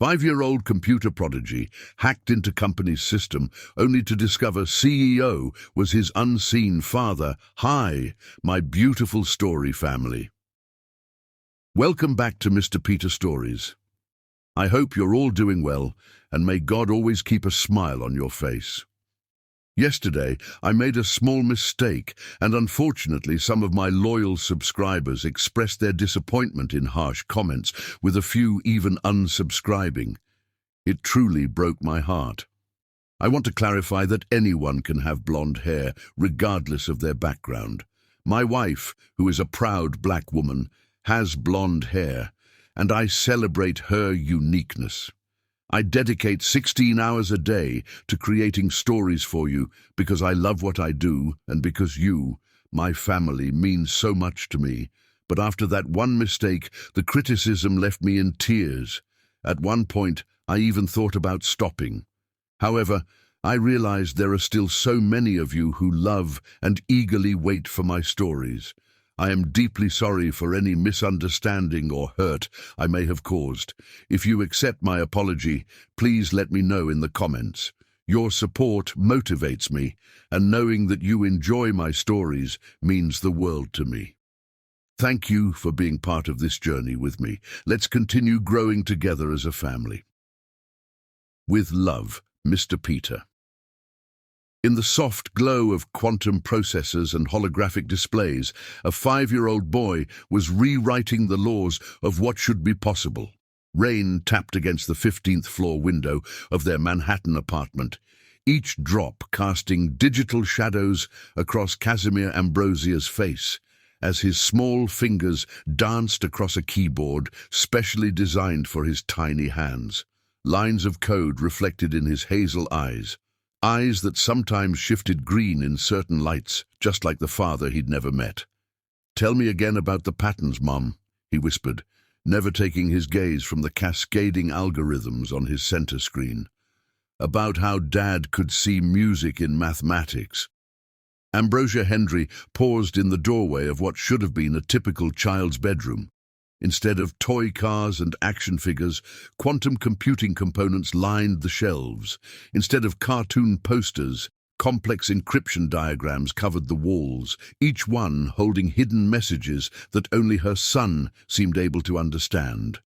5-year-old computer prodigy hacked into company's system only to discover CEO was his unseen father. Hi, my beautiful story family. Welcome back to Mr. Peter Stories. I hope you're all doing well, and may God always keep a smile on your face. Yesterday, I made a small mistake, and unfortunately some of my loyal subscribers expressed their disappointment in harsh comments, with a few even unsubscribing. It truly broke my heart. I want to clarify that anyone can have blonde hair, regardless of their background. My wife, who is a proud black woman, has blonde hair, and I celebrate her uniqueness. I dedicate 16 hours a day to creating stories for you because I love what I do and because you, my family, means so much to me. But after that one mistake, the criticism left me in tears. At one point, I even thought about stopping. However, I realized there are still so many of you who love and eagerly wait for my stories. I am deeply sorry for any misunderstanding or hurt I may have caused. If you accept my apology, please let me know in the comments. Your support motivates me, and knowing that you enjoy my stories means the world to me. Thank you for being part of this journey with me. Let's continue growing together as a family. With love, Mr. Peter. In the soft glow of quantum processors and holographic displays, a 5-year-old boy was rewriting the laws of what should be possible. Rain tapped against the 15th floor window of their Manhattan apartment, each drop casting digital shadows across Casimir Ambrosia's face, as his small fingers danced across a keyboard specially designed for his tiny hands. Lines of code reflected in his hazel eyes. Eyes that sometimes shifted green in certain lights, just like the father he'd never met. "Tell me again about the patterns, Mom," he whispered, never taking his gaze from the cascading algorithms on his center screen. "About how Dad could see music in mathematics." Ambrosia Hendry paused in the doorway of what should have been a typical child's bedroom. Instead of toy cars and action figures, quantum computing components lined the shelves. Instead of cartoon posters, complex encryption diagrams covered the walls, each one holding hidden messages that only her son seemed able to understand.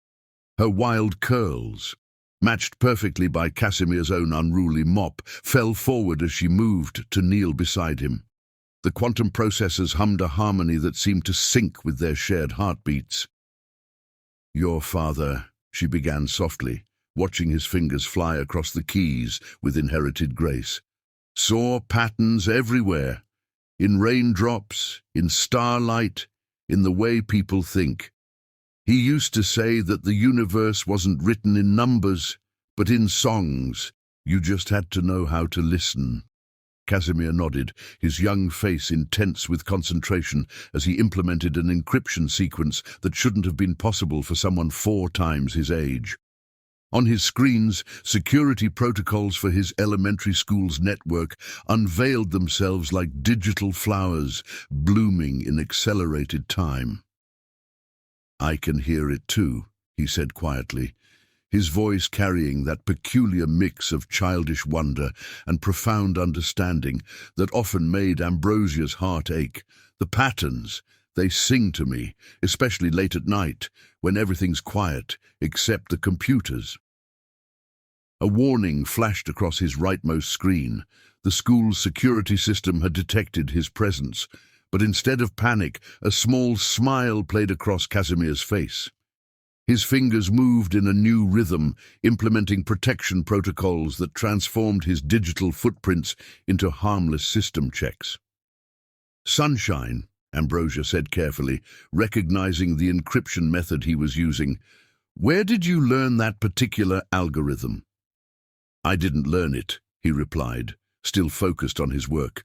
Her wild curls, matched perfectly by Casimir's own unruly mop, fell forward as she moved to kneel beside him. The quantum processors hummed a harmony that seemed to sync with their shared heartbeats. "Your father," she began softly, watching his fingers fly across the keys with inherited grace, "saw patterns everywhere, in raindrops, in starlight, in the way people think. He used to say that the universe wasn't written in numbers, but in songs. You just had to know how to listen." Casimir nodded, his young face intense with concentration as he implemented an encryption sequence that shouldn't have been possible for someone 4 times his age. On his screens, security protocols for his elementary school's network unveiled themselves like digital flowers blooming in accelerated time. "I can hear it too," he said quietly, his voice carrying that peculiar mix of childish wonder and profound understanding that often made Ambrosia's heart ache. "The patterns, they sing to me, especially late at night, when everything's quiet, except the computers." A warning flashed across his rightmost screen. The school's security system had detected his presence, but instead of panic, a small smile played across Casimir's face. His fingers moved in a new rhythm, implementing protection protocols that transformed his digital footprints into harmless system checks. "Sunshine," Ambrosia said carefully, recognizing the encryption method he was using. "Where did you learn that particular algorithm?" "I didn't learn it," he replied, still focused on his work.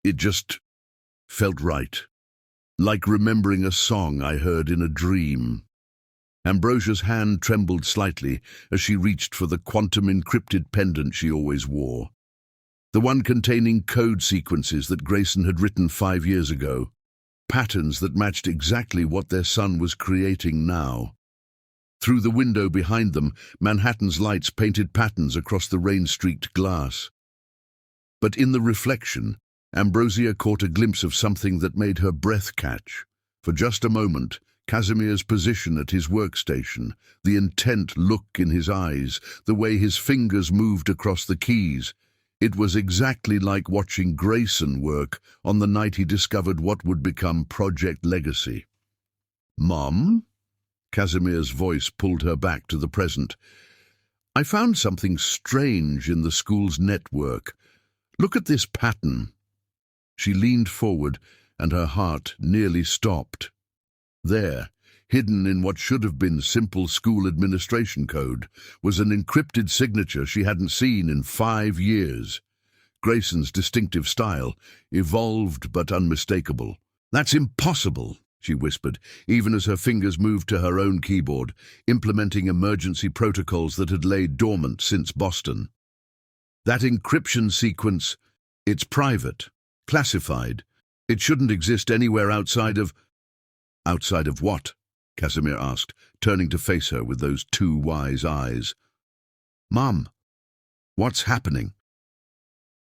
"It just felt right, like remembering a song I heard in a dream." Ambrosia's hand trembled slightly as she reached for the quantum-encrypted pendant she always wore, the one containing code sequences that Grayson had written 5 years ago, patterns that matched exactly what their son was creating now. Through the window behind them, Manhattan's lights painted patterns across the rain-streaked glass. But in the reflection, Ambrosia caught a glimpse of something that made her breath catch. For just a moment, Casimir's position at his workstation, the intent look in his eyes, the way his fingers moved across the keys. It was exactly like watching Grayson work on the night he discovered what would become Project Legacy. "Mom?" Casimir's voice pulled her back to the present. "I found something strange in the school's network. Look at this pattern." She leaned forward, and her heart nearly stopped. There, hidden in what should have been simple school administration code, was an encrypted signature she hadn't seen in 5 years. Grayson's distinctive style, evolved but unmistakable. "That's impossible," she whispered, even as her fingers moved to her own keyboard, implementing emergency protocols that had laid dormant since Boston. "That encryption sequence, it's private, classified. It shouldn't exist anywhere outside of—" "Outside of what?" Casimir asked, turning to face her with those two wise eyes. "Mom, what's happening?"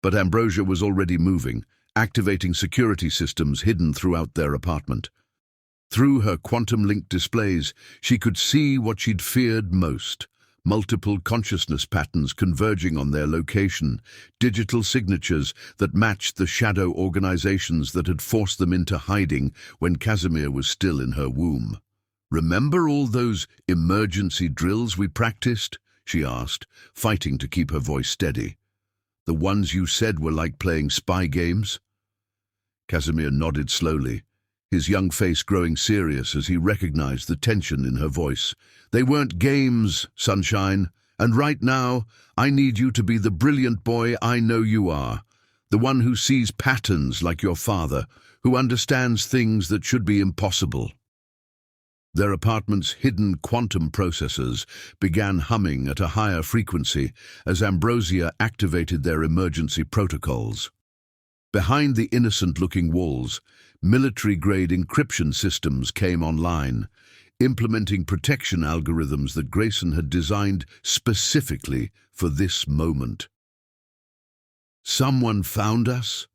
But Ambrosia was already moving, activating security systems hidden throughout their apartment. Through her quantum-linked displays, she could see what she'd feared most: multiple consciousness patterns converging on their location, digital signatures that matched the shadow organizations that had forced them into hiding when Casimir was still in her womb. "Remember all those emergency drills we practiced?" she asked, fighting to keep her voice steady. "The ones you said were like playing spy games?" Casimir nodded slowly, his young face growing serious as he recognized the tension in her voice. "They weren't games, Sunshine, and right now, I need you to be the brilliant boy I know you are, the one who sees patterns like your father, who understands things that should be impossible." Their apartment's hidden quantum processors began humming at a higher frequency as Ambrosia activated their emergency protocols. Behind the innocent-looking walls, military-grade encryption systems came online, implementing protection algorithms that Grayson had designed specifically for this moment. "Someone found us?"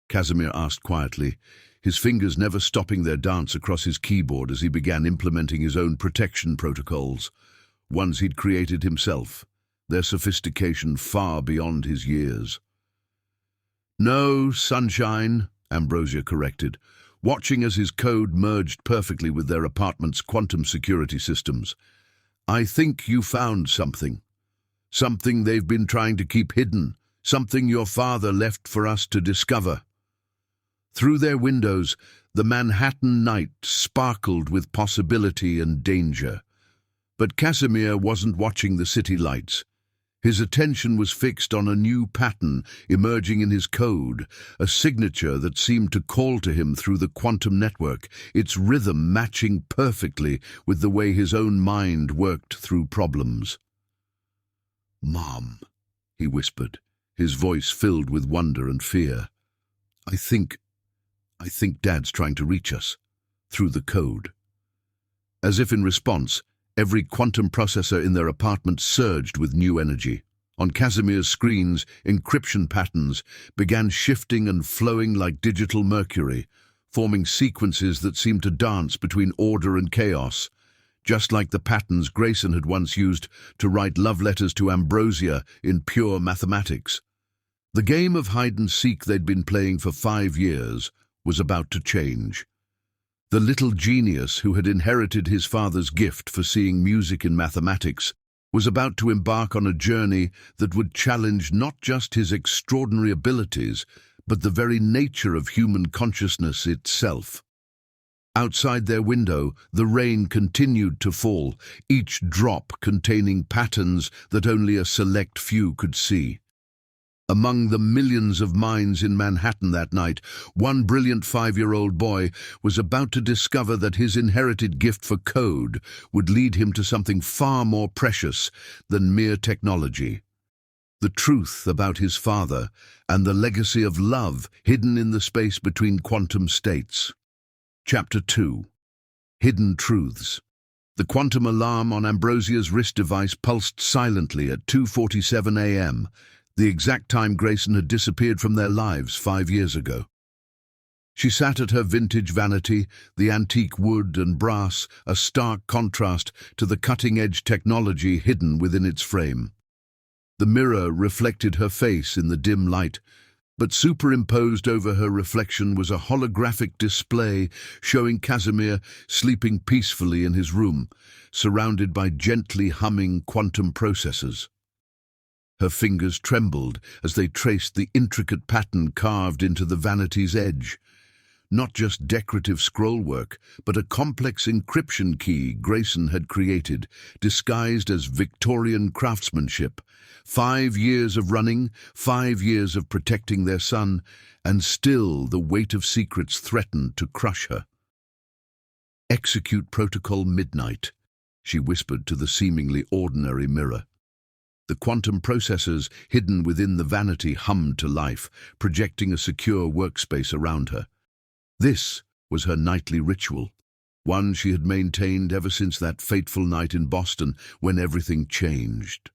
Casimir asked quietly, his fingers never stopping their dance across his keyboard as he began implementing his own protection protocols, ones he'd created himself, their sophistication far beyond his years. "No, Sunshine," Ambrosia corrected, watching as his code merged perfectly with their apartment's quantum security systems. "I think you found something. Something they've been trying to keep hidden, something your father left for us to discover." Through their windows, the Manhattan night sparkled with possibility and danger. But Casimir wasn't watching the city lights. His attention was fixed on a new pattern emerging in his code, a signature that seemed to call to him through the quantum network, its rhythm matching perfectly with the way his own mind worked through problems. "Mom," he whispered, his voice filled with wonder and fear. I think Dad's trying to reach us, through the code." As if in response, every quantum processor in their apartment surged with new energy. On Casimir's screens, encryption patterns began shifting and flowing like digital mercury, forming sequences that seemed to dance between order and chaos, just like the patterns Grayson had once used to write love letters to Ambrosia in pure mathematics. The game of hide-and-seek they'd been playing for 5 years was about to change. The little genius who had inherited his father's gift for seeing music in mathematics was about to embark on a journey that would challenge not just his extraordinary abilities, but the very nature of human consciousness itself. Outside their window, the rain continued to fall, each drop containing patterns that only a select few could see. Among the millions of minds in Manhattan that night, one brilliant 5-year-old boy was about to discover that his inherited gift for code would lead him to something far more precious than mere technology. The truth about his father and the legacy of love hidden in the space between quantum states. Chapter 2. Hidden Truths. The quantum alarm on Ambrosia's wrist device pulsed silently at 2:47 a.m., the exact time Grayson had disappeared from their lives 5 years ago. She sat at her vintage vanity, the antique wood and brass, a stark contrast to the cutting-edge technology hidden within its frame. The mirror reflected her face in the dim light, but superimposed over her reflection was a holographic display showing Casimir sleeping peacefully in his room, surrounded by gently humming quantum processors. Her fingers trembled as they traced the intricate pattern carved into the vanity's edge. Not just decorative scrollwork, but a complex encryption key Grayson had created, disguised as Victorian craftsmanship. 5 years of running, 5 years of protecting their son, and still the weight of secrets threatened to crush her. "Execute Protocol Midnight," she whispered to the seemingly ordinary mirror. The quantum processors hidden within the vanity hummed to life, projecting a secure workspace around her. This was her nightly ritual, one she had maintained ever since that fateful night in Boston when everything changed.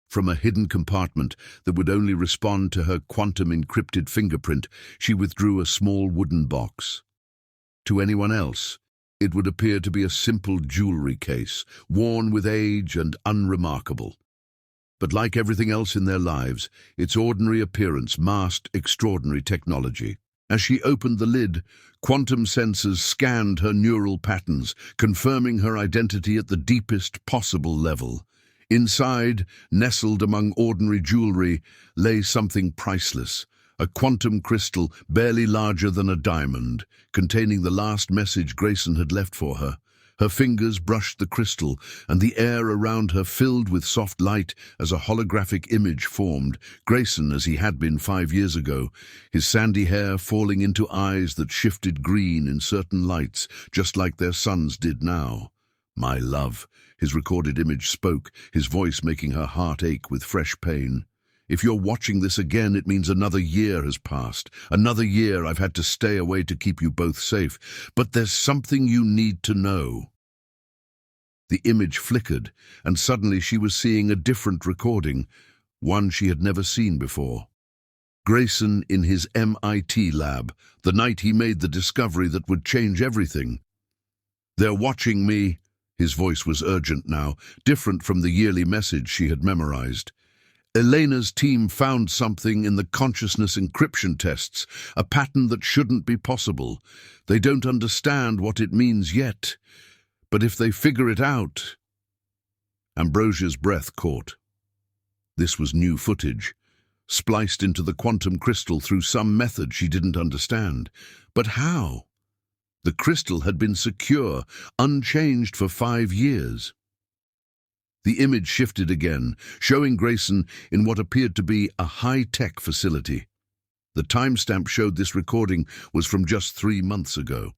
From a hidden compartment that would only respond to her quantum-encrypted fingerprint, she withdrew a small wooden box. To anyone else, it would appear to be a simple jewelry case, worn with age and unremarkable. But like everything else in their lives, its ordinary appearance masked extraordinary technology. As she opened the lid, quantum sensors scanned her neural patterns, confirming her identity at the deepest possible level. Inside, nestled among ordinary jewelry, lay something priceless, a quantum crystal barely larger than a diamond, containing the last message Grayson had left for her. Her fingers brushed the crystal, and the air around her filled with soft light as a holographic image formed, Grayson as he had been 5 years ago, his sandy hair falling into eyes that shifted green in certain lights, just like their son's did now. "My love," his recorded image spoke, his voice making her heart ache with fresh pain. "If you're watching this again, it means another year has passed. Another year I've had to stay away to keep you both safe. But there's something you need to know." The image flickered, and suddenly she was seeing a different recording, one she had never seen before. Grayson in his MIT lab, the night he made the discovery that would change everything. "They're watching me." His voice was urgent now, different from the yearly message she had memorized. "Elena's team found something in the consciousness encryption tests, a pattern that shouldn't be possible. They don't understand what it means yet. But if they figure it out—" Ambrosia's breath caught. This was new footage, spliced into the quantum crystal through some method she didn't understand. But how? The crystal had been secure, unchanged for 5 years. The image shifted again, showing Grayson in what appeared to be a high-tech facility. The timestamp showed this recording was from just 3 months ago.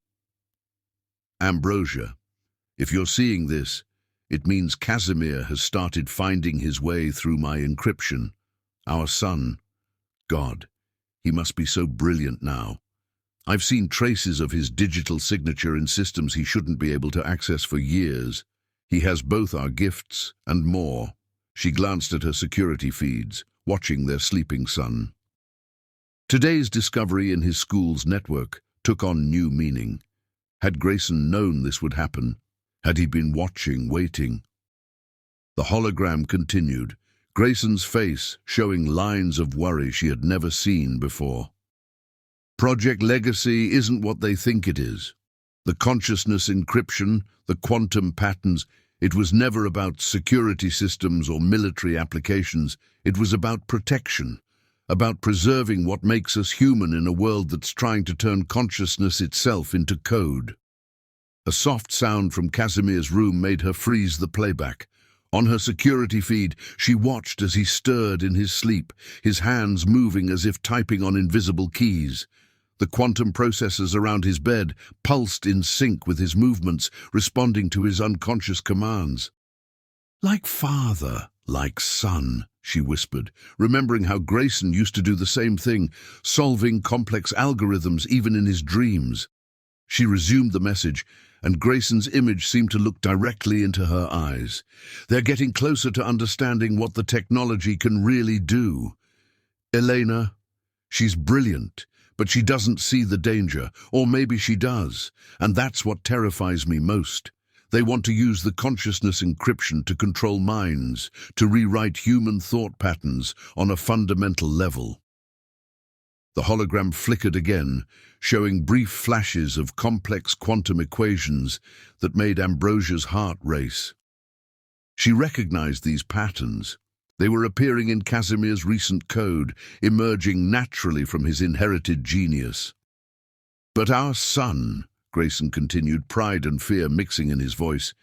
"Ambrosia, if you're seeing this, it means Casimir has started finding his way through my encryption. Our son. God, he must be so brilliant now. I've seen traces of his digital signature in systems he shouldn't be able to access for years. He has both our gifts and more." She glanced at her security feeds, watching their sleeping son. Today's discovery in his school's network took on new meaning. Had Grayson known this would happen? Had he been watching, waiting? The hologram continued, Grayson's face showing lines of worry she had never seen before. "Project Legacy isn't what they think it is. The consciousness encryption, the quantum patterns, it was never about security systems or military applications. It was about protection, about preserving what makes us human in a world that's trying to turn consciousness itself into code." A soft sound from Casimir's room made her freeze the playback. On her security feed, she watched as he stirred in his sleep, his hands moving as if typing on invisible keys. The quantum processors around his bed pulsed in sync with his movements, responding to his unconscious commands. "Like father, like son," she whispered, remembering how Grayson used to do the same thing, solving complex algorithms even in his dreams. She resumed the message, and Grayson's image seemed to look directly into her eyes. They're getting closer to understanding what the technology can really do. Elena, she's brilliant, but she doesn't see the danger, or maybe she does, and that's what terrifies me most. They want to use the consciousness encryption to control minds, to rewrite human thought patterns on a fundamental level. The hologram flickered again, showing brief flashes of complex quantum equations that made Ambrosia's heart race. She recognized these patterns. They were appearing in Casimir's recent code, emerging naturally from his inherited genius. "But our son," Grayson continued, pride and fear mixing in his voice,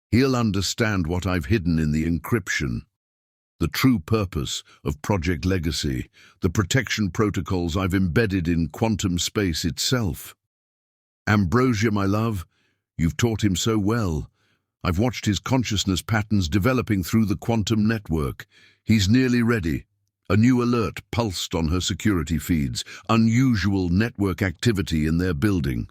"he'll understand what I've hidden in the encryption. The true purpose of Project Legacy, the protection protocols I've embedded in quantum space itself. Ambrosia, my love, you've taught him so well. I've watched his consciousness patterns developing through the quantum network. He's nearly ready." A new alert pulsed on her security feeds, unusual network activity in their building.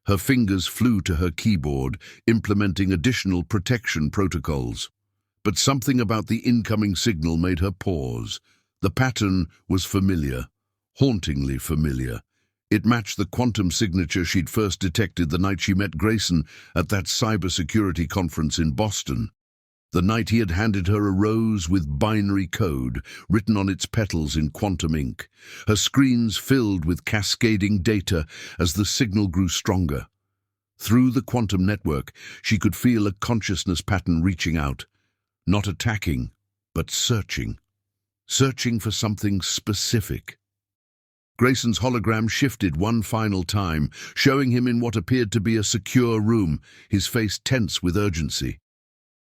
Her fingers flew to her keyboard, implementing additional protection protocols. But something about the incoming signal made her pause. The pattern was familiar, hauntingly familiar. It matched the quantum signature she'd first detected the night she met Grayson at that cybersecurity conference in Boston. The night he had handed her a rose with binary code written on its petals in quantum ink. Her screens filled with cascading data as the signal grew stronger. Through the quantum network, she could feel a consciousness pattern reaching out. Not attacking, but searching. Searching for something specific. Grayson's hologram shifted one final time, showing him in what appeared to be a secure room, his face tense with urgency.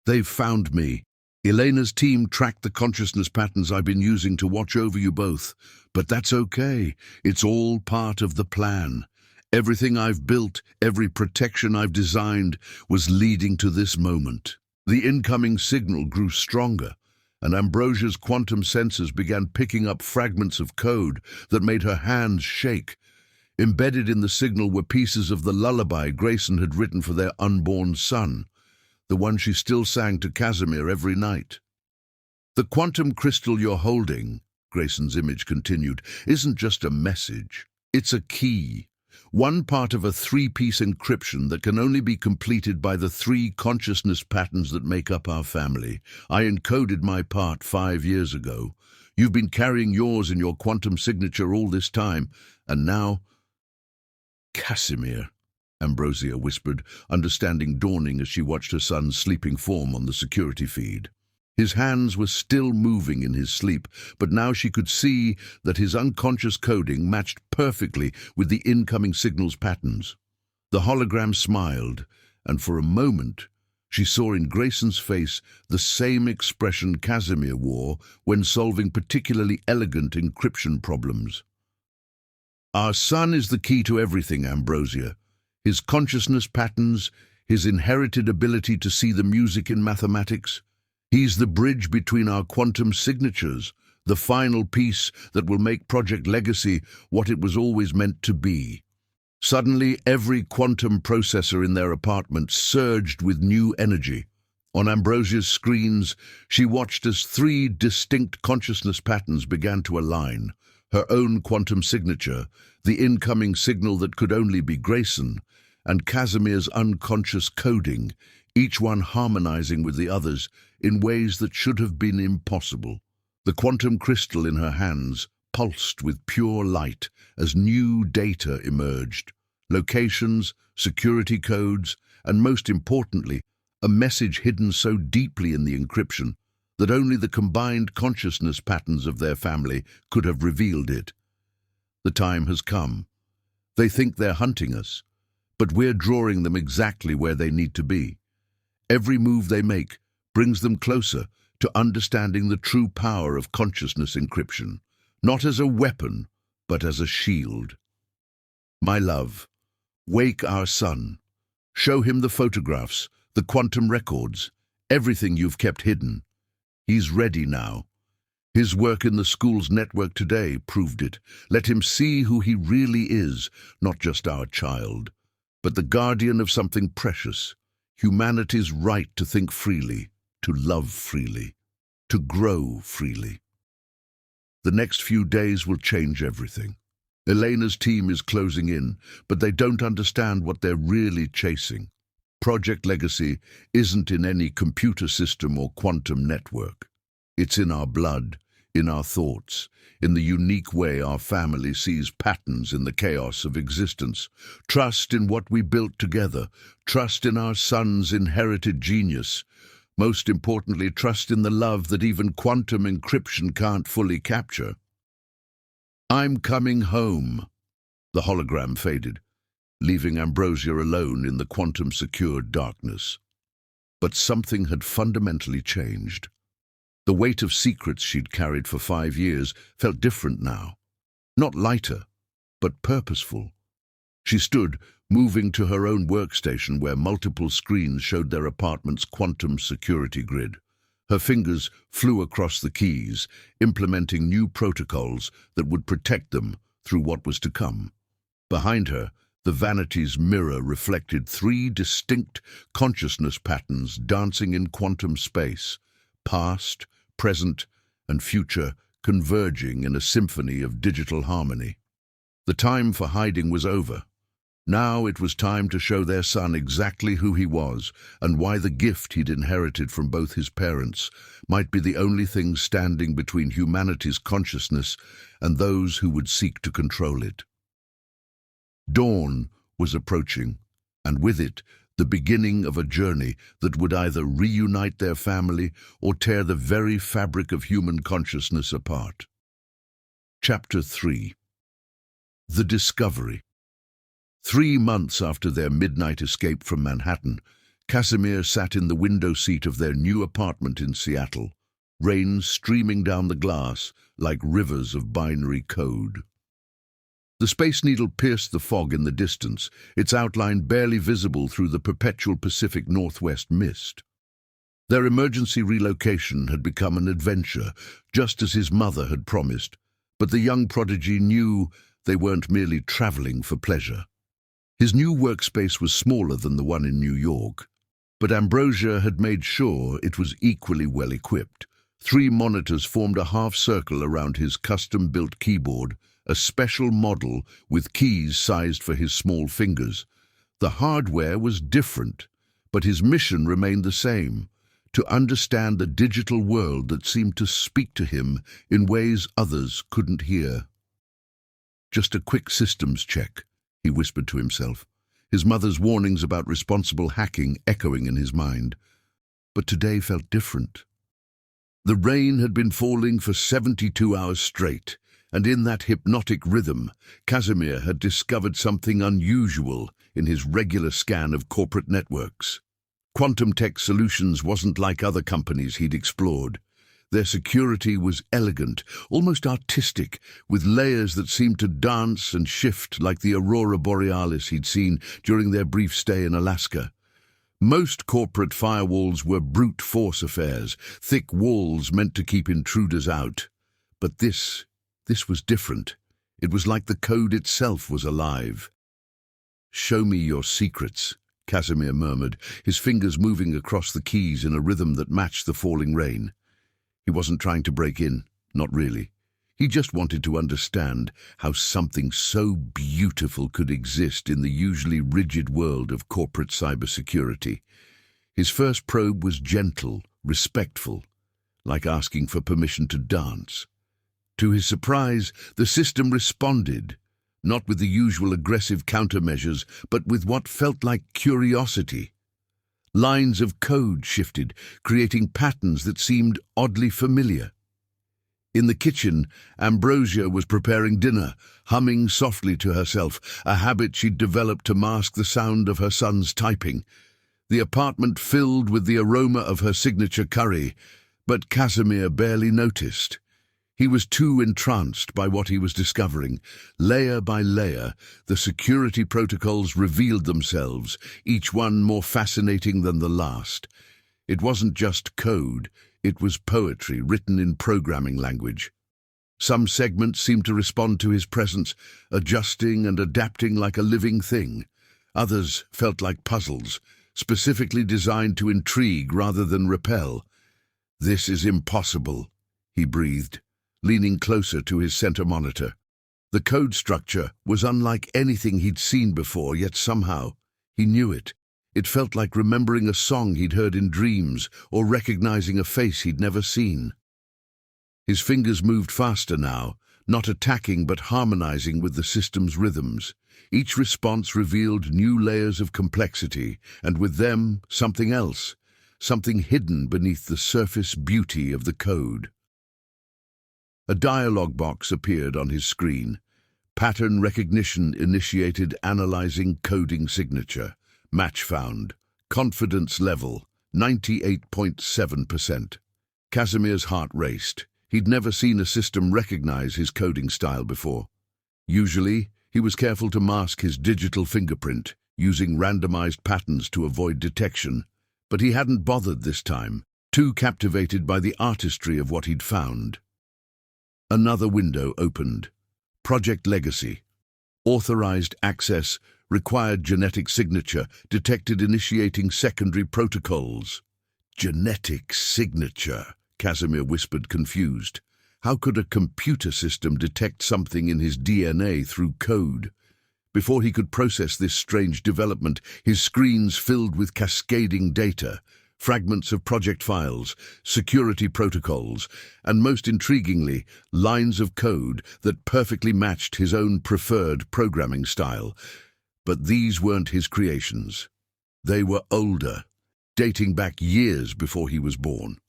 "They've found me. Elena's team tracked the consciousness patterns I've been using to watch over you both. But that's okay. It's all part of the plan. Everything I've built, every protection I've designed, was leading to this moment." The incoming signal grew stronger, and Ambrosia's quantum sensors began picking up fragments of code that made her hands shake. Embedded in the signal were pieces of the lullaby Grayson had written for their unborn son, the one she still sang to Casimir every night. "The quantum crystal you're holding," Grayson's image continued, "isn't just a message. It's a key. One part of a three-piece encryption that can only be completed by the three consciousness patterns that make up our family. I encoded my part 5 years ago. You've been carrying yours in your quantum signature all this time, and now—" "Casimir," Ambrosia whispered, understanding dawning as she watched her son's sleeping form on the security feed. His hands were still moving in his sleep, but now she could see that his unconscious coding matched perfectly with the incoming signal's patterns. The hologram smiled, and for a moment she saw in Grayson's face the same expression Casimir wore when solving particularly elegant encryption problems. "Our son is the key to everything, Ambrosia. His consciousness patterns, his inherited ability to see the music in mathematics. He's the bridge between our quantum signatures, the final piece that will make Project Legacy what it was always meant to be." Suddenly, every quantum processor in their apartment surged with new energy. On Ambrosia's screens, she watched as 3 distinct consciousness patterns began to align. Her own quantum signature, the incoming signal that could only be Grayson, and Casimir's unconscious coding, each one harmonizing with the others in ways that should have been impossible. The quantum crystal in her hands pulsed with pure light as new data emerged. Locations, security codes, and most importantly, a message hidden so deeply in the encryption that only the combined consciousness patterns of their family could have revealed it. The time has come. They think they're hunting us, but we're drawing them exactly where they need to be. Every move they make brings them closer to understanding the true power of consciousness encryption, not as a weapon, but as a shield. My love, wake our son. Show him the photographs, the quantum records, everything you've kept hidden. He's ready now. His work in the school's network today proved it. Let him see who he really is, not just our child. but the guardian of something precious, humanity's right to think freely, to love freely, to grow freely. The next few days will change everything. Elena's team is closing in, but they don't understand what they're really chasing. Project Legacy isn't in any computer system or quantum network. It's in our blood, in our thoughts, in the unique way our family sees patterns in the chaos of existence. Trust in what we built together, trust in our son's inherited genius. Most importantly, trust in the love that even quantum encryption can't fully capture. "I'm coming home." The hologram faded, leaving Ambrosia alone in the quantum-secured darkness. But something had fundamentally changed. The weight of secrets she'd carried for 5 years felt different now. Not lighter, but purposeful. She stood, moving to her own workstation where multiple screens showed their apartment's quantum security grid. Her fingers flew across the keys, implementing new protocols that would protect them through what was to come. Behind her, the vanity's mirror reflected 3 distinct consciousness patterns dancing in quantum space, past, present, and future converging in a symphony of digital harmony. The time for hiding was over. Now it was time to show their son exactly who he was and why the gift he'd inherited from both his parents might be the only thing standing between humanity's consciousness and those who would seek to control it. Dawn was approaching, and with it, the beginning of a journey that would either reunite their family or tear the very fabric of human consciousness apart. Chapter 3. The Discovery. 3 months after their midnight escape from Manhattan, Casimir sat in the window seat of their new apartment in Seattle, rain streaming down the glass like rivers of binary code. The Space Needle pierced the fog in the distance, its outline barely visible through the perpetual Pacific Northwest mist. Their emergency relocation had become an adventure, just as his mother had promised, but the young prodigy knew they weren't merely traveling for pleasure. His new workspace was smaller than the one in New York, but Ambrosia had made sure it was equally well equipped. 3 monitors formed a half-circle around his custom-built keyboard, a special model with keys sized for his small fingers. The hardware was different, but his mission remained the same: to understand the digital world that seemed to speak to him in ways others couldn't hear. "Just a quick systems check," he whispered to himself, his mother's warnings about responsible hacking echoing in his mind. But today felt different. The rain had been falling for 72 hours straight, and in that hypnotic rhythm, Casimir had discovered something unusual in his regular scan of corporate networks. Quantum Tech Solutions wasn't like other companies he'd explored. Their security was elegant, almost artistic, with layers that seemed to dance and shift like the aurora borealis he'd seen during their brief stay in Alaska. Most corporate firewalls were brute force affairs, thick walls meant to keep intruders out. But this was different. It was like the code itself was alive. "Show me your secrets," Casimir murmured, his fingers moving across the keys in a rhythm that matched the falling rain. He wasn't trying to break in, not really. He just wanted to understand how something so beautiful could exist in the usually rigid world of corporate cybersecurity. His first probe was gentle, respectful, like asking for permission to dance. To his surprise, the system responded, not with the usual aggressive countermeasures, but with what felt like curiosity. Lines of code shifted, creating patterns that seemed oddly familiar. In the kitchen, Ambrosia was preparing dinner, humming softly to herself, a habit she'd developed to mask the sound of her son's typing. The apartment filled with the aroma of her signature curry, but Casimir barely noticed. He was too entranced by what he was discovering. Layer by layer, the security protocols revealed themselves, each one more fascinating than the last. It wasn't just code, it was poetry written in programming language. Some segments seemed to respond to his presence, adjusting and adapting like a living thing. Others felt like puzzles, specifically designed to intrigue rather than repel. "This is impossible," he breathed, leaning closer to his center monitor. The code structure was unlike anything he'd seen before, yet somehow he knew it. It felt like remembering a song he'd heard in dreams or recognizing a face he'd never seen. His fingers moved faster now, not attacking but harmonizing with the system's rhythms. Each response revealed new layers of complexity, and with them, something else, something hidden beneath the surface beauty of the code. A dialog box appeared on his screen. Pattern recognition initiated, analyzing coding signature. Match found. Confidence level, 98.7%. Casimir's heart raced. He'd never seen a system recognize his coding style before. Usually, he was careful to mask his digital fingerprint, using randomized patterns to avoid detection. But he hadn't bothered this time, too captivated by the artistry of what he'd found. Another window opened. Project Legacy. Authorized access, required genetic signature, detected initiating secondary protocols. Genetic signature, Casimir whispered, confused. How could a computer system detect something in his DNA through code? Before he could process this strange development, his screens filled with cascading data, fragments of project files, security protocols, and most intriguingly, lines of code that perfectly matched his own preferred programming style. But these weren't his creations. They were older, dating back years before he was born.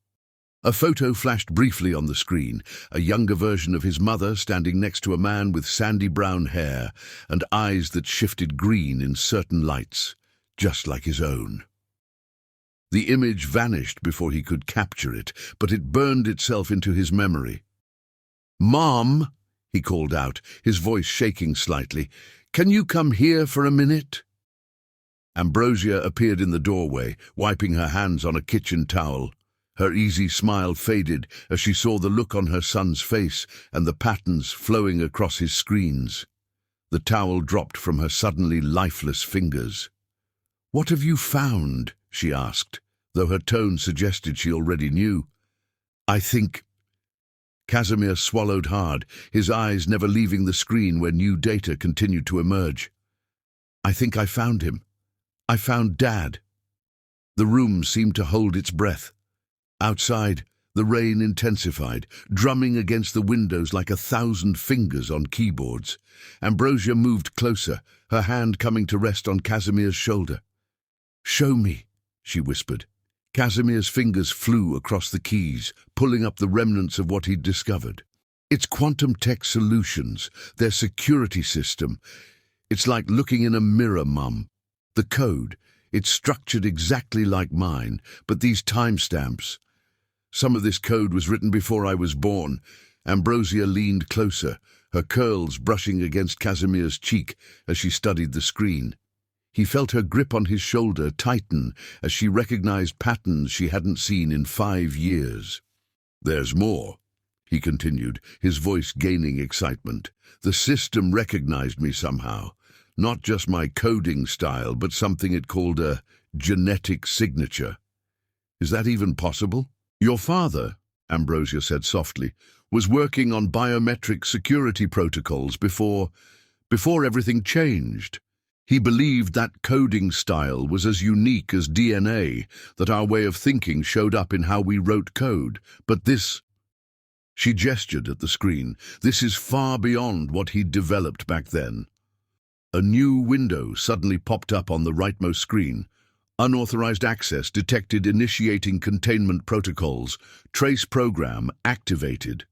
A photo flashed briefly on the screen, a younger version of his mother standing next to a man with sandy brown hair and eyes that shifted green in certain lights, just like his own. The image vanished before he could capture it, but it burned itself into his memory. "Mom," he called out, his voice shaking slightly, "can you come here for a minute?" Ambrosia appeared in the doorway, wiping her hands on a kitchen towel. Her easy smile faded as she saw the look on her son's face and the patterns flowing across his screens. The towel dropped from her suddenly lifeless fingers. "What have you found?" she asked, though her tone suggested she already knew. "I think—" Casimir swallowed hard, his eyes never leaving the screen where new data continued to emerge. "I think I found him. I found Dad." The room seemed to hold its breath. Outside, the rain intensified, drumming against the windows like 1,000 fingers on keyboards. Ambrosia moved closer, her hand coming to rest on Casimir's shoulder. "Show me," she whispered. Casimir's fingers flew across the keys, pulling up the remnants of what he'd discovered. "It's Quantum Tech Solutions, their security system. It's like looking in a mirror, Mum. The code, it's structured exactly like mine, but these timestamps. Some of this code was written before I was born." Ambrosia leaned closer, her curls brushing against Casimir's cheek as she studied the screen. He felt her grip on his shoulder tighten as she recognized patterns she hadn't seen in 5 years. "There's more," he continued, his voice gaining excitement. "The system recognized me somehow. Not just my coding style, but something it called a genetic signature. Is that even possible?" "Your father," Ambrosia said softly, "was working on biometric security protocols before everything changed. He believed that coding style was as unique as DNA, that our way of thinking showed up in how we wrote code. But this—" She gestured at the screen. "This is far beyond what he'd developed back then." A new window suddenly popped up on the rightmost screen. Unauthorized access detected, initiating containment protocols. Trace program activated.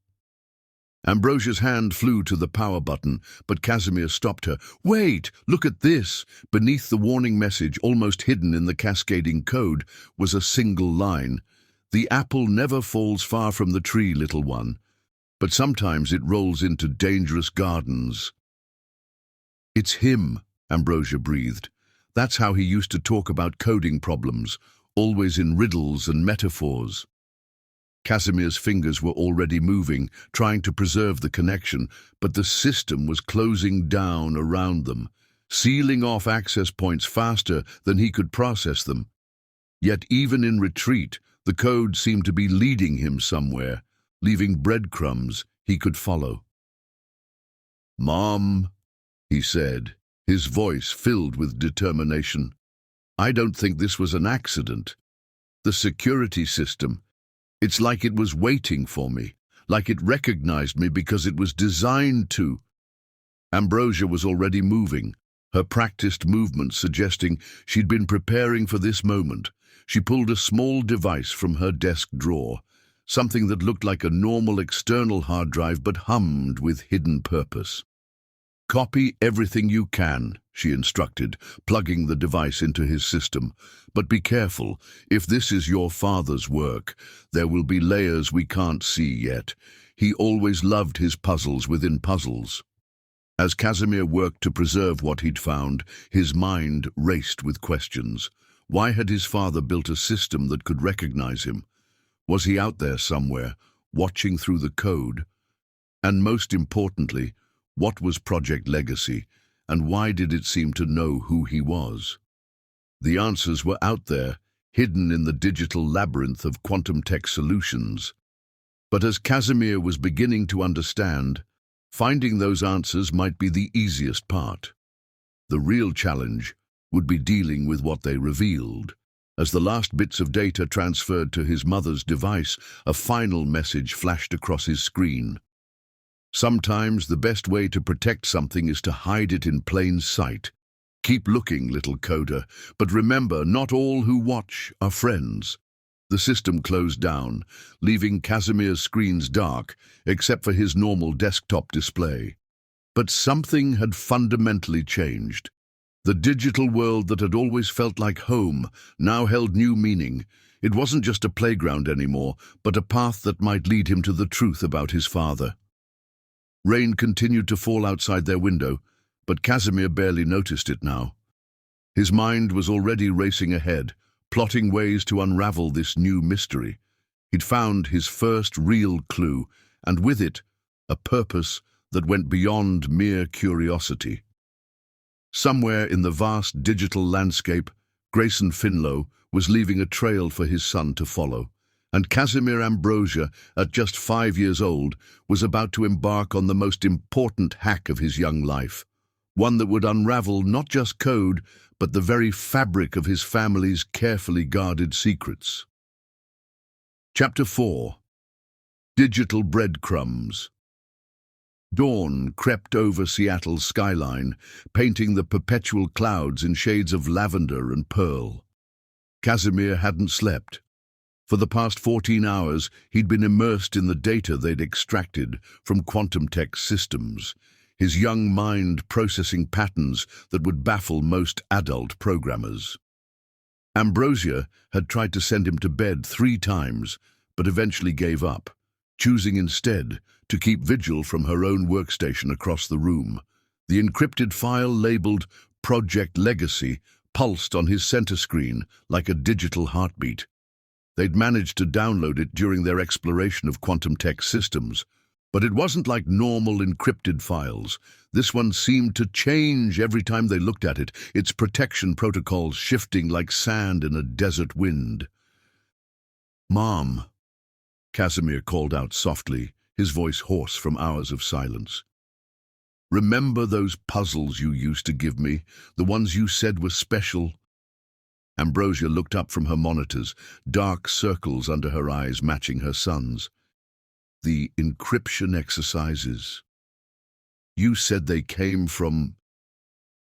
Ambrosia's hand flew to the power button, but Casimir stopped her. "Wait, look at this." Beneath the warning message, almost hidden in the cascading code, was a single line. "The apple never falls far from the tree, little one, but sometimes it rolls into dangerous gardens." "It's him," Ambrosia breathed. "That's how he used to talk about coding problems, always in riddles and metaphors." Casimir's fingers were already moving, trying to preserve the connection, but the system was closing down around them. sealing off access points faster than he could process them. Yet even in retreat, the code seemed to be leading him somewhere, leaving breadcrumbs he could follow. "Mom," he said, his voice filled with determination. "I don't think this was an accident. The security system, it's like it was waiting for me, like it recognized me because it was designed to." Ambrosia was already moving, her practiced movements suggesting she'd been preparing for this moment. She pulled a small device from her desk drawer, something that looked like a normal external hard drive but hummed with hidden purpose. "Copy everything you can," she instructed, plugging the device into his system. "But be careful. If this is your father's work, there will be layers we can't see yet. He always loved his puzzles within puzzles." As Casimir worked to preserve what he'd found, his mind raced with questions. Why had his father built a system that could recognize him? Was he out there somewhere, watching through the code? And most importantly, what was Project Legacy, and why did it seem to know who he was? The answers were out there, hidden in the digital labyrinth of quantum tech solutions. But as Casimir was beginning to understand, finding those answers might be the easiest part. The real challenge would be dealing with what they revealed. As the last bits of data transferred to his mother's device, a final message flashed across his screen. "Sometimes the best way to protect something is to hide it in plain sight. Keep looking, little coder, but remember, not all who watch are friends." The system closed down, leaving Casimir's screens dark, except for his normal desktop display. But something had fundamentally changed. The digital world that had always felt like home now held new meaning. It wasn't just a playground anymore, but a path that might lead him to the truth about his father. Rain continued to fall outside their window, but Casimir barely noticed it now. His mind was already racing ahead, plotting ways to unravel this new mystery. He'd found his first real clue, and with it, a purpose that went beyond mere curiosity. Somewhere in the vast digital landscape, Grayson Finlow was leaving a trail for his son to follow, and Casimir Ambrosia, at just 5 years old, was about to embark on the most important hack of his young life, one that would unravel not just code, but the very fabric of his family's carefully guarded secrets. Chapter 4. Digital Breadcrumbs. Dawn crept over Seattle's skyline, painting the perpetual clouds in shades of lavender and pearl. Casimir hadn't slept. For the past 14 hours, he'd been immersed in the data they'd extracted from quantum tech systems, his young mind processing patterns that would baffle most adult programmers. Ambrosia had tried to send him to bed 3 times, but eventually gave up, choosing instead to keep vigil from her own workstation across the room. The encrypted file labeled Project Legacy pulsed on his center screen like a digital heartbeat. They'd managed to download it during their exploration of quantum tech systems, but it wasn't like normal encrypted files. This one seemed to change every time they looked at it, its protection protocols shifting like sand in a desert wind. "Mom," Casimir called out softly, his voice hoarse from hours of silence. "Remember those puzzles you used to give me, the ones you said were special?" Ambrosia looked up from her monitors, dark circles under her eyes matching her son's. "The encryption exercises. You said they came from—"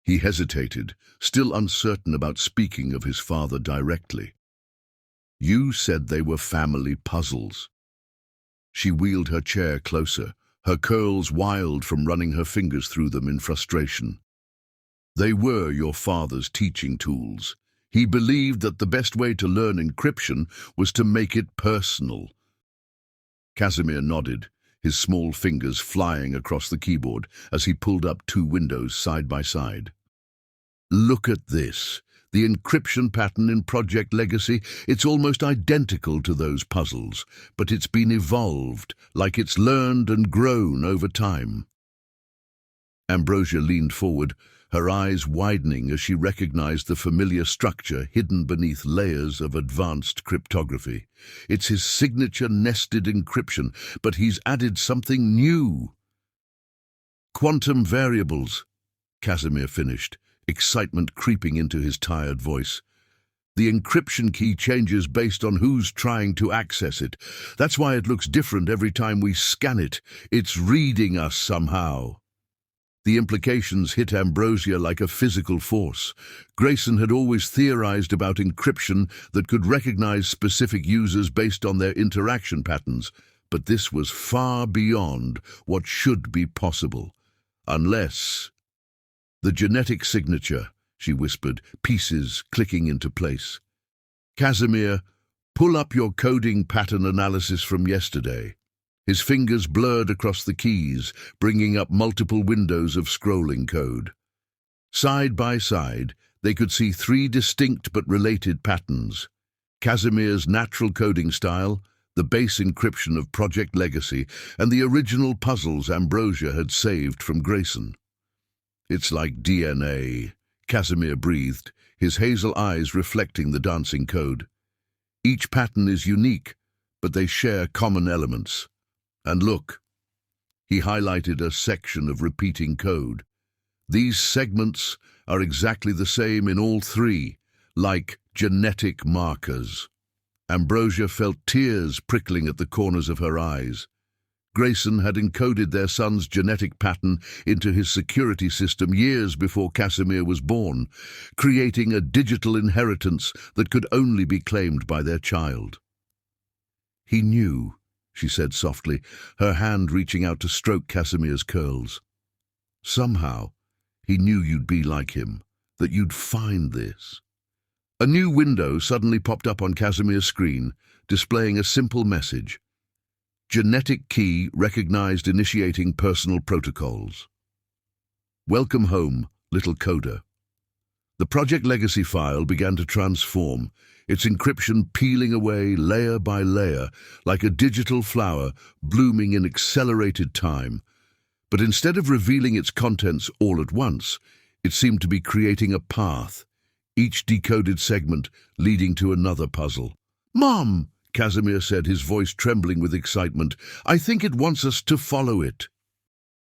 He hesitated, still uncertain about speaking of his father directly. "You said they were family puzzles." She wheeled her chair closer, her curls wild from running her fingers through them in frustration. "They were your father's teaching tools. He believed that the best way to learn encryption was to make it personal." Casimir nodded, his small fingers flying across the keyboard as he pulled up 2 windows side by side. "Look at this. The encryption pattern in Project Legacy, it's almost identical to those puzzles, but it's been evolved, like it's learned and grown over time." Ambrosia leaned forward, her eyes widening as she recognized the familiar structure hidden beneath layers of advanced cryptography. It's his signature nested encryption, but he's added something new. Quantum variables, Casimir finished, excitement creeping into his tired voice. The encryption key changes based on who's trying to access it. That's why it looks different every time we scan it. It's reading us somehow. The implications hit Ambrosia like a physical force. Grayson had always theorized about encryption that could recognize specific users based on their interaction patterns, but this was far beyond what should be possible. Unless... The genetic signature, she whispered, pieces clicking into place. Casimir, pull up your coding pattern analysis from yesterday. His fingers blurred across the keys, bringing up multiple windows of scrolling code. Side by side, they could see three distinct but related patterns. Casimir's natural coding style, the base encryption of Project Legacy, and the original puzzles Ambrosia had saved from Grayson. It's like DNA, Casimir breathed, his hazel eyes reflecting the dancing code. Each pattern is unique, but they share common elements. And look, he highlighted a section of repeating code. These segments are exactly the same in all three, like genetic markers. Ambrosia felt tears prickling at the corners of her eyes. Grayson had encoded their son's genetic pattern into his security system years before Casimir was born, creating a digital inheritance that could only be claimed by their child. He knew, she said softly, her hand reaching out to stroke Casimir's curls. Somehow, he knew you'd be like him, that you'd find this. A new window suddenly popped up on Casimir's screen, displaying a simple message. Genetic key recognized, initiating personal protocols. Welcome home, little coder. The Project Legacy file began to transform, its encryption peeling away layer by layer like a digital flower blooming in accelerated time. But instead of revealing its contents all at once, it seemed to be creating a path, each decoded segment leading to another puzzle. "Mom!" Casimir said, his voice trembling with excitement. "I think it wants us to follow it."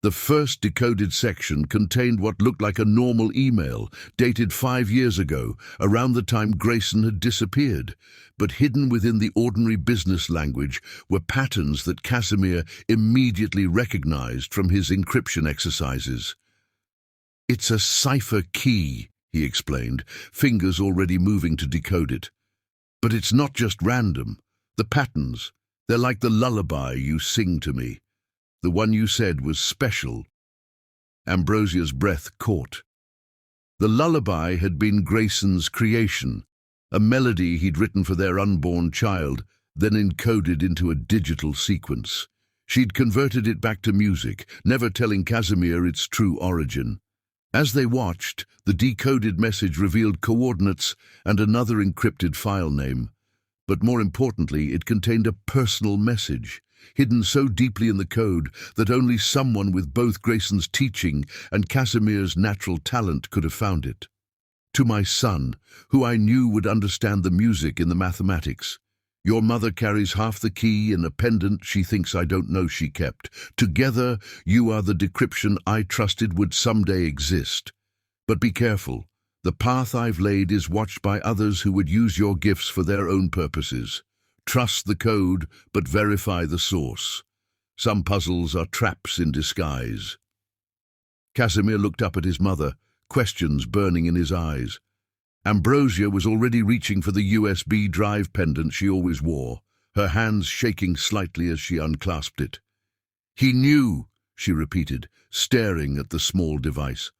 The first decoded section contained what looked like a normal email, dated 5 years ago, around the time Grayson had disappeared. But hidden within the ordinary business language were patterns that Casimir immediately recognized from his encryption exercises. "It's a cipher key," he explained, fingers already moving to decode it. "But it's not just random. The patterns, they're like the lullaby you sing to me. The one you said was special." Ambrosia's breath caught. The lullaby had been Grayson's creation, a melody he'd written for their unborn child, then encoded into a digital sequence. She'd converted it back to music, never telling Casimir its true origin. As they watched, the decoded message revealed coordinates and another encrypted file name. But more importantly, it contained a personal message, hidden so deeply in the code that only someone with both Grayson's teaching and Casimir's natural talent could have found it. "To my son, who I knew would understand the music in the mathematics. Your mother carries half the key in a pendant she thinks I don't know she kept. Together, you are the decryption I trusted would someday exist. But be careful. The path I've laid is watched by others who would use your gifts for their own purposes. Trust the code, but verify the source. Some puzzles are traps in disguise." Casimir looked up at his mother, questions burning in his eyes. Ambrosia was already reaching for the USB drive pendant she always wore, her hands shaking slightly as she unclasped it. "He knew," she repeated, staring at the small device.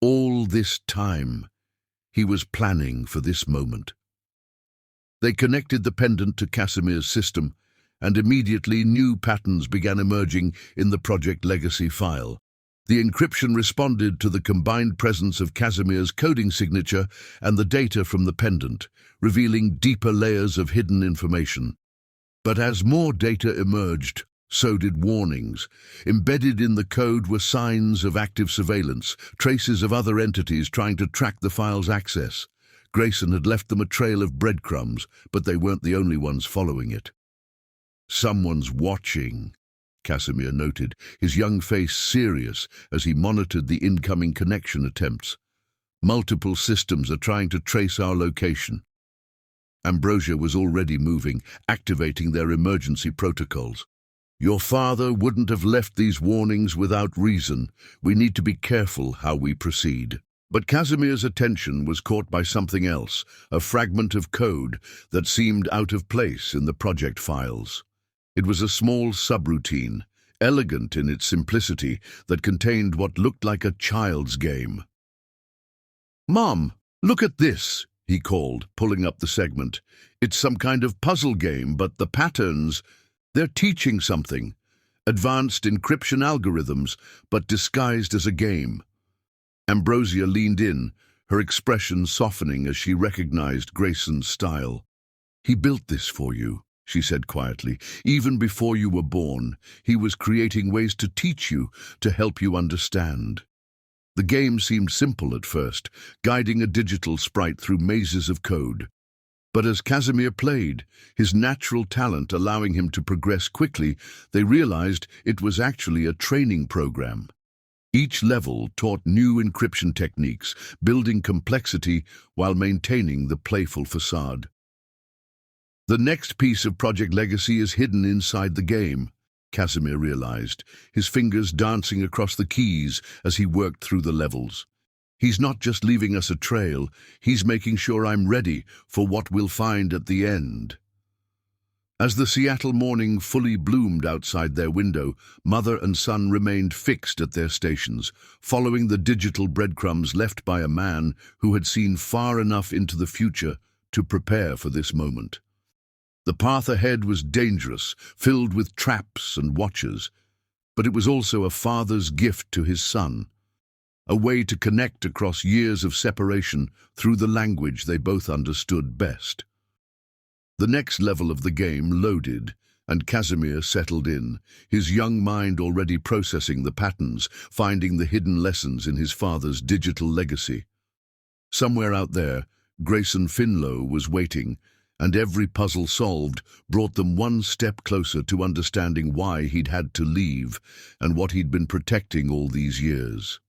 "All this time, he was planning for this moment." They connected the pendant to Casimir's system, and immediately new patterns began emerging in the Project Legacy file. The encryption responded to the combined presence of Casimir's coding signature and the data from the pendant, revealing deeper layers of hidden information. But as more data emerged, So did warnings. Embedded in the code were signs of active surveillance, traces of other entities trying to track the file's access. Grayson had left them a trail of breadcrumbs, but they weren't the only ones following it. "Someone's watching," Casimir noted, his young face serious as he monitored the incoming connection attempts. "Multiple systems are trying to trace our location." Ambrosia was already moving, activating their emergency protocols. "Your father wouldn't have left these warnings without reason. We need to be careful how we proceed." But Casimir's attention was caught by something else, a fragment of code that seemed out of place in the project files. It was a small subroutine, elegant in its simplicity, that contained what looked like a child's game. "Mom, look at this," he called, pulling up the segment. "It's some kind of puzzle game, but the patterns, they're teaching something. Advanced encryption algorithms, but disguised as a game." Ambrosia leaned in, her expression softening as she recognized Grayson's style. "He built this for you," she said quietly. "Even before you were born, he was creating ways to teach you, to help you understand." The game seemed simple at first, guiding a digital sprite through mazes of code. But as Casimir played, his natural talent allowing him to progress quickly, they realized it was actually a training program. Each level taught new encryption techniques, building complexity while maintaining the playful facade. "The next piece of Project Legacy is hidden inside the game," Casimir realized, his fingers dancing across the keys as he worked through the levels. "He's not just leaving us a trail, he's making sure I'm ready for what we'll find at the end." As the Seattle morning fully bloomed outside their window, mother and son remained fixed at their stations, following the digital breadcrumbs left by a man who had seen far enough into the future to prepare for this moment. The path ahead was dangerous, filled with traps and watchers, but it was also a father's gift to his son, a way to connect across years of separation through the language they both understood best. The next level of the game loaded, and Casimir settled in, his young mind already processing the patterns, finding the hidden lessons in his father's digital legacy. Somewhere out there, Grayson Finlow was waiting, and every puzzle solved brought them one step closer to understanding why he'd had to leave and what he'd been protecting all these years.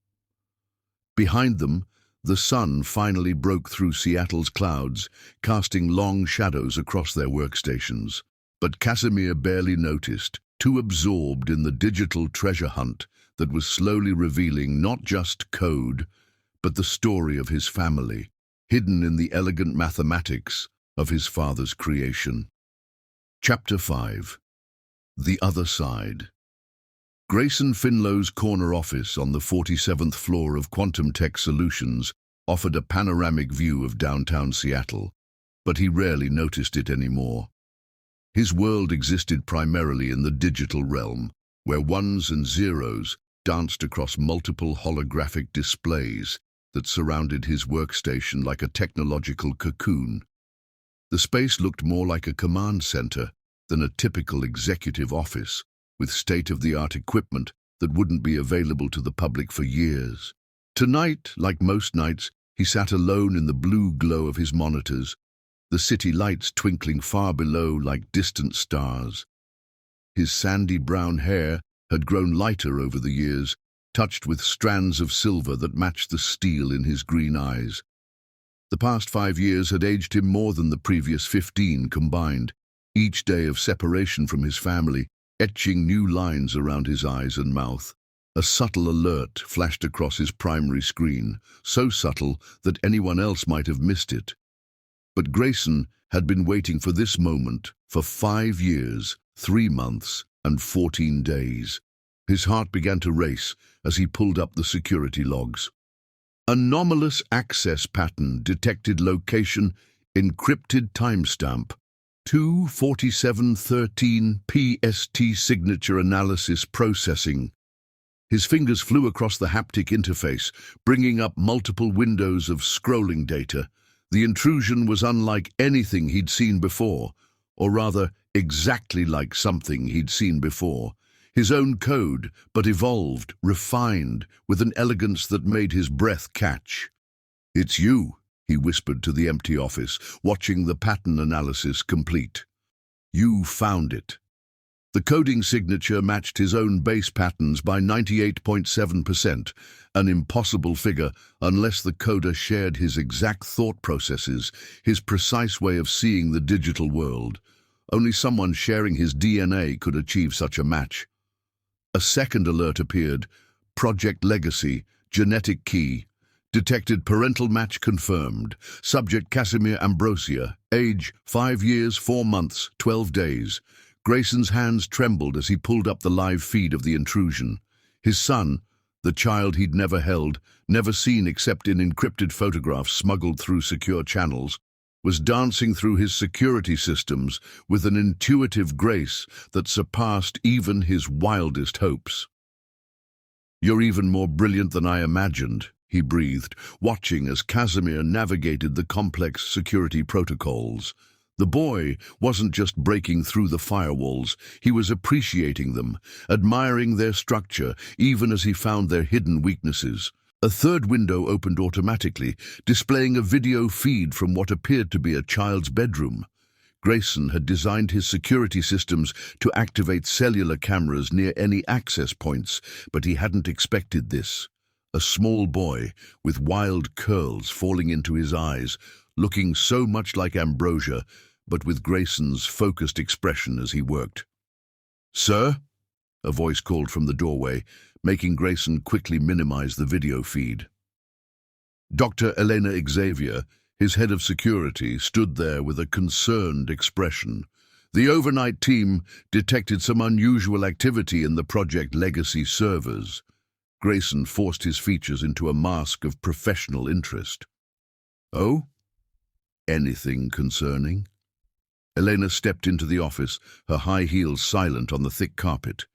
Behind them, the sun finally broke through Seattle's clouds, casting long shadows across their workstations. But Casimir barely noticed, too absorbed in the digital treasure hunt that was slowly revealing not just code, but the story of his family, hidden in the elegant mathematics of his father's creation. Chapter 5. The Other Side. Grayson Finlow's corner office on the 47th floor of Quantum Tech Solutions offered a panoramic view of downtown Seattle, but he rarely noticed it anymore. His world existed primarily in the digital realm, where ones and zeros danced across multiple holographic displays that surrounded his workstation like a technological cocoon. The space looked more like a command center than a typical executive office, with state-of-the-art equipment that wouldn't be available to the public for years. Tonight, like most nights, he sat alone in the blue glow of his monitors, the city lights twinkling far below like distant stars. His sandy brown hair had grown lighter over the years, touched with strands of silver that matched the steel in his green eyes. The past 5 years had aged him more than the previous 15 combined, each day of separation from his family, etching new lines around his eyes and mouth. A subtle alert flashed across his primary screen, so subtle that anyone else might have missed it. But Grayson had been waiting for this moment for 5 years, 3 months, and 14 days. His heart began to race as he pulled up the security logs. Anomalous access pattern detected location, encrypted timestamp, 2:47:13 PST signature analysis processing. His fingers flew across the haptic interface, bringing up multiple windows of scrolling data. The intrusion was unlike anything he'd seen before, or rather, exactly like something he'd seen before. His own code, but evolved, refined, with an elegance that made his breath catch. "It's you," he whispered to the empty office, watching the pattern analysis complete. "You found it." The coding signature matched his own base patterns by 98.7%, an impossible figure unless the coder shared his exact thought processes, his precise way of seeing the digital world. Only someone sharing his DNA could achieve such a match. A second alert appeared. Project Legacy, genetic key. Detected parental match confirmed. Subject Casimir Ambrosia. Age 5 years, 4 months, 12 days. Grayson's hands trembled as he pulled up the live feed of the intrusion. His son, the child he'd never held, never seen except in encrypted photographs smuggled through secure channels, was dancing through his security systems with an intuitive grace that surpassed even his wildest hopes. "You're even more brilliant than I imagined," he breathed, watching as Casimir navigated the complex security protocols. The boy wasn't just breaking through the firewalls, he was appreciating them, admiring their structure, even as he found their hidden weaknesses. A third window opened automatically, displaying a video feed from what appeared to be a child's bedroom. Grayson had designed his security systems to activate cellular cameras near any access points, but he hadn't expected this. A small boy, with wild curls falling into his eyes, looking so much like Ambrosia, but with Grayson's focused expression as he worked. "Sir?" a voice called from the doorway, making Grayson quickly minimize the video feed. Dr. Elena Xavier, his head of security, stood there with a concerned expression. The overnight team detected some unusual activity in the Project Legacy servers. Grayson forced his features into a mask of professional interest. "Oh? Anything concerning?" Elena stepped into the office, her high heels silent on the thick carpet.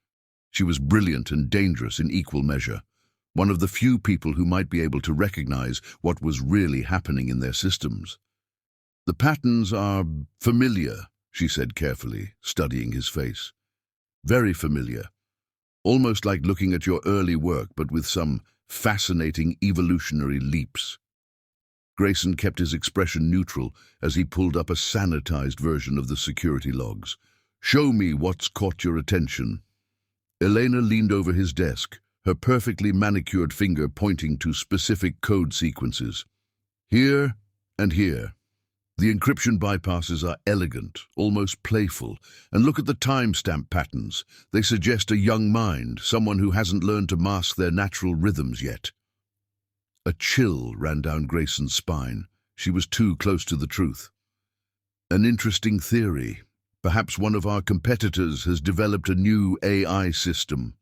She was brilliant and dangerous in equal measure, one of the few people who might be able to recognize what was really happening in their systems. "The patterns are familiar," she said carefully, studying his face. "Very familiar. Almost like looking at your early work, but with some fascinating evolutionary leaps." Grayson kept his expression neutral as he pulled up a sanitized version of the security logs. "Show me what's caught your attention." Elena leaned over his desk, her perfectly manicured finger pointing to specific code sequences. "Here and here. The encryption bypasses are elegant, almost playful, and look at the timestamp patterns. They suggest a young mind, someone who hasn't learned to mask their natural rhythms yet." A chill ran down Grayson's spine. She was too close to the truth. "An interesting theory. Perhaps one of our competitors has developed a new AI system."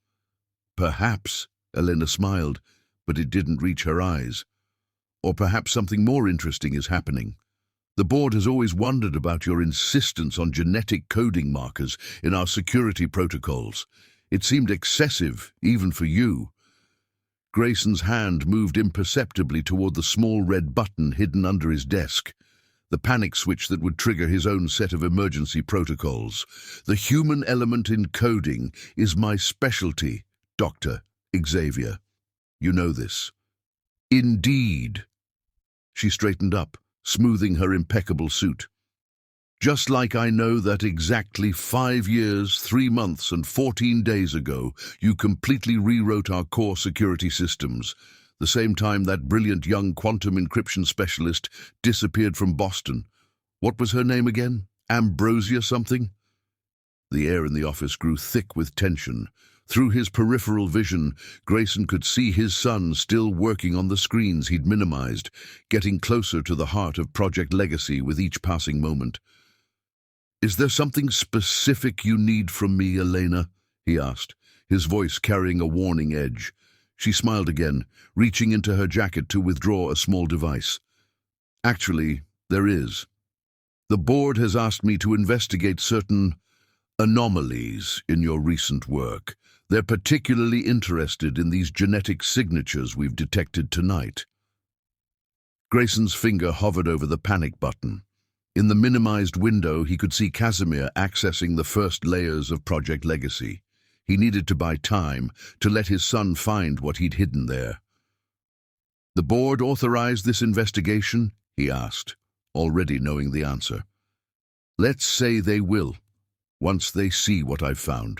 "Perhaps," Elena smiled, but it didn't reach her eyes. "Or perhaps something more interesting is happening. The board has always wondered about your insistence on genetic coding markers in our security protocols. It seemed excessive, even for you." Grayson's hand moved imperceptibly toward the small red button hidden under his desk, the panic switch that would trigger his own set of emergency protocols. "The human element in coding is my specialty, Dr. Xavier. You know this." "Indeed." She straightened up, smoothing her impeccable suit. "Just like I know that exactly 5 years, 3 months, and 14 days ago, you completely rewrote our core security systems, the same time that brilliant young quantum encryption specialist disappeared from Boston. What was her name again? Ambrosia something?" The air in the office grew thick with tension. Through his peripheral vision, Grayson could see his son still working on the screens he'd minimized, getting closer to the heart of Project Legacy with each passing moment. "Is there something specific you need from me, Elena?" he asked, his voice carrying a warning edge. She smiled again, reaching into her jacket to withdraw a small device. "Actually, there is. The board has asked me to investigate certain anomalies in your recent work. They're particularly interested in these genetic signatures we've detected tonight." Grayson's finger hovered over the panic button. In the minimized window, he could see Casimir accessing the first layers of Project Legacy. He needed to buy time to let his son find what he'd hidden there. "The board authorized this investigation?" he asked, already knowing the answer. "Let's say they will, once they see what I've found."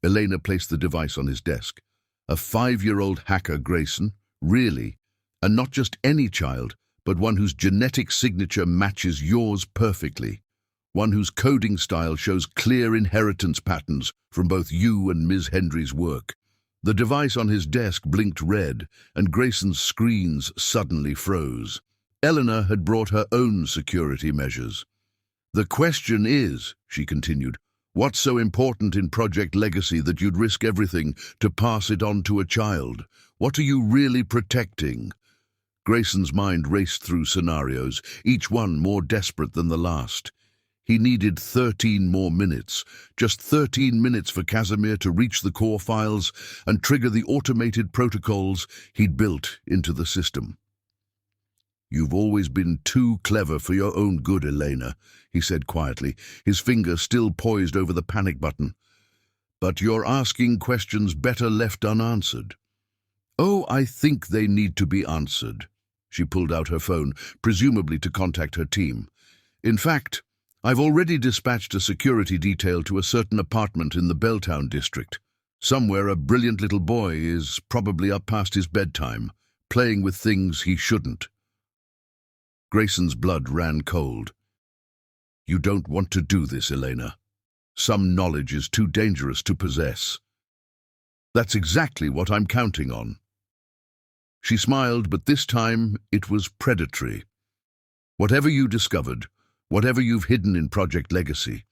Elena placed the device on his desk. A 5-year-old hacker, Grayson, really, and not just any child, but one whose genetic signature matches yours perfectly, one whose coding style shows clear inheritance patterns from both you and Ms. Hendry's work. The device on his desk blinked red, and Grayson's screens suddenly froze. Eleanor had brought her own security measures. "The question is," she continued, "what's so important in Project Legacy that you'd risk everything to pass it on to a child? What are you really protecting?" Grayson's mind raced through scenarios, each one more desperate than the last. He needed 13 more minutes, just 13 minutes for Casimir to reach the core files and trigger the automated protocols he'd built into the system. "You've always been too clever for your own good, Elena," he said quietly, his finger still poised over the panic button. "But you're asking questions better left unanswered." "Oh, I think they need to be answered." She pulled out her phone, presumably to contact her team. "In fact, I've already dispatched a security detail to a certain apartment in the Belltown district. Somewhere a brilliant little boy is probably up past his bedtime, playing with things he shouldn't." Grayson's blood ran cold. "You don't want to do this, Elena. Some knowledge is too dangerous to possess." "That's exactly what I'm counting on." She smiled, but this time it was predatory. "Whatever you discovered, whatever you've hidden in Project Legacy,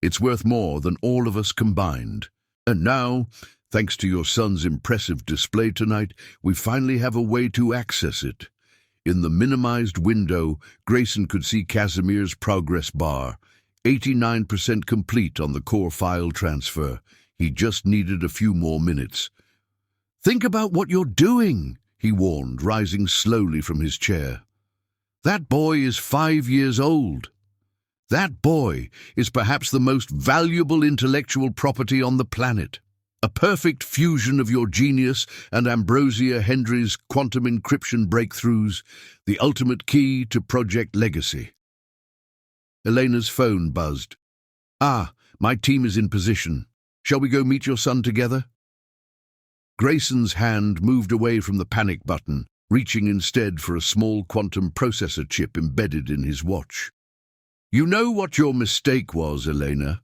it's worth more than all of us combined. And now, thanks to your son's impressive display tonight, we finally have a way to access it." In the minimized window, Grayson could see Casimir's progress bar, 89% complete on the core file transfer. He just needed a few more minutes. "Think about what you're doing," he warned, rising slowly from his chair. "That boy is 5 years old. That boy is perhaps the most valuable intellectual property on the planet. A perfect fusion of your genius and Ambrosia Hendry's quantum encryption breakthroughs, the ultimate key to Project Legacy." Elena's phone buzzed. "Ah, my team is in position. Shall we go meet your son together?" Grayson's hand moved away from the panic button, reaching instead for a small quantum processor chip embedded in his watch. "You know what your mistake was, Elena?"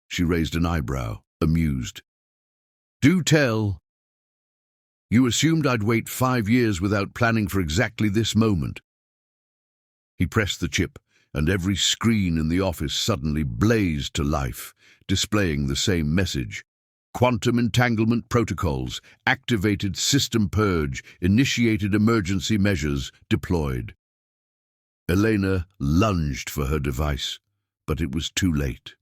She raised an eyebrow, amused. "Do tell." "You assumed I'd wait 5 years without planning for exactly this moment." He pressed the chip, and every screen in the office suddenly blazed to life, displaying the same message. "Quantum entanglement protocols, activated system purge, initiated emergency measures, deployed." Elena lunged for her device, but it was too late.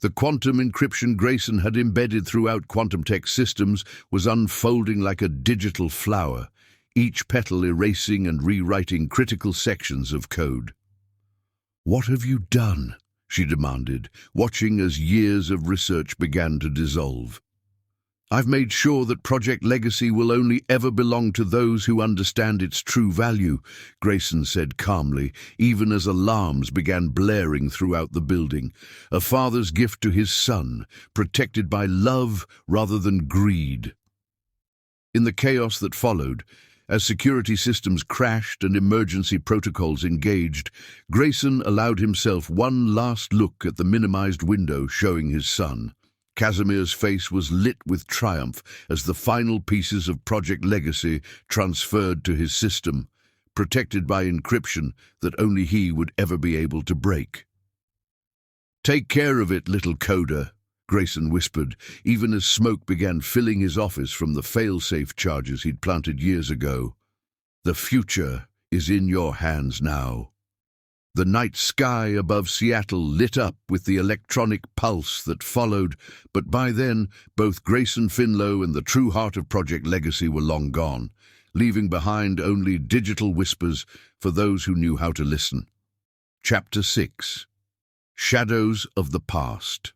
The quantum encryption Grayson had embedded throughout Quantum Tech systems was unfolding like a digital flower, each petal erasing and rewriting critical sections of code. "What have you done?" she demanded, watching as years of research began to dissolve. "I've made sure that Project Legacy will only ever belong to those who understand its true value," Grayson said calmly, even as alarms began blaring throughout the building. A father's gift to his son, protected by love rather than greed. In the chaos that followed, as security systems crashed and emergency protocols engaged, Grayson allowed himself one last look at the minimized window showing his son. Casimir's face was lit with triumph as the final pieces of Project Legacy transferred to his system, protected by encryption that only he would ever be able to break. "Take care of it, little coder," Grayson whispered, even as smoke began filling his office from the fail-safe charges he'd planted years ago. "The future is in your hands now." The night sky above Seattle lit up with the electronic pulse that followed, but by then, both Grayson Finlow and the true heart of Project Legacy were long gone, leaving behind only digital whispers for those who knew how to listen. Chapter 6. Shadows of the Past.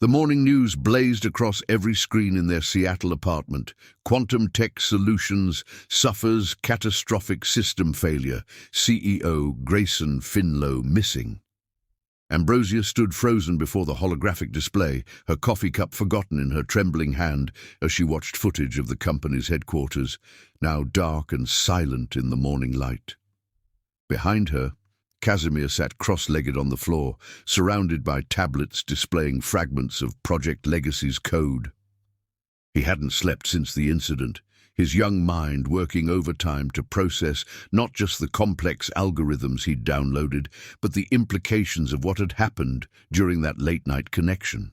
The morning news blazed across every screen in their Seattle apartment. Quantum Tech Solutions suffers catastrophic system failure. CEO Grayson Finlow missing. Ambrosia stood frozen before the holographic display, her coffee cup forgotten in her trembling hand as she watched footage of the company's headquarters, now dark and silent in the morning light. Behind her, Casimir sat cross-legged on the floor, surrounded by tablets displaying fragments of Project Legacy's code. He hadn't slept since the incident, his young mind working overtime to process not just the complex algorithms he'd downloaded, but the implications of what had happened during that late-night connection.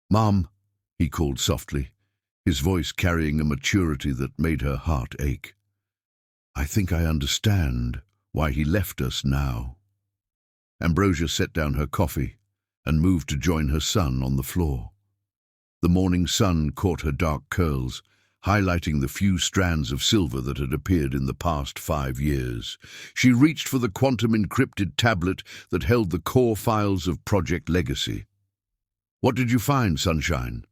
"Mom," he called softly, his voice carrying a maturity that made her heart ache. "I think I understand why he left us now." Ambrosia set down her coffee and moved to join her son on the floor. The morning sun caught her dark curls, highlighting the few strands of silver that had appeared in the past 5 years. She reached for the quantum-encrypted tablet that held the core files of Project Legacy. "What did you find, Sunshine?"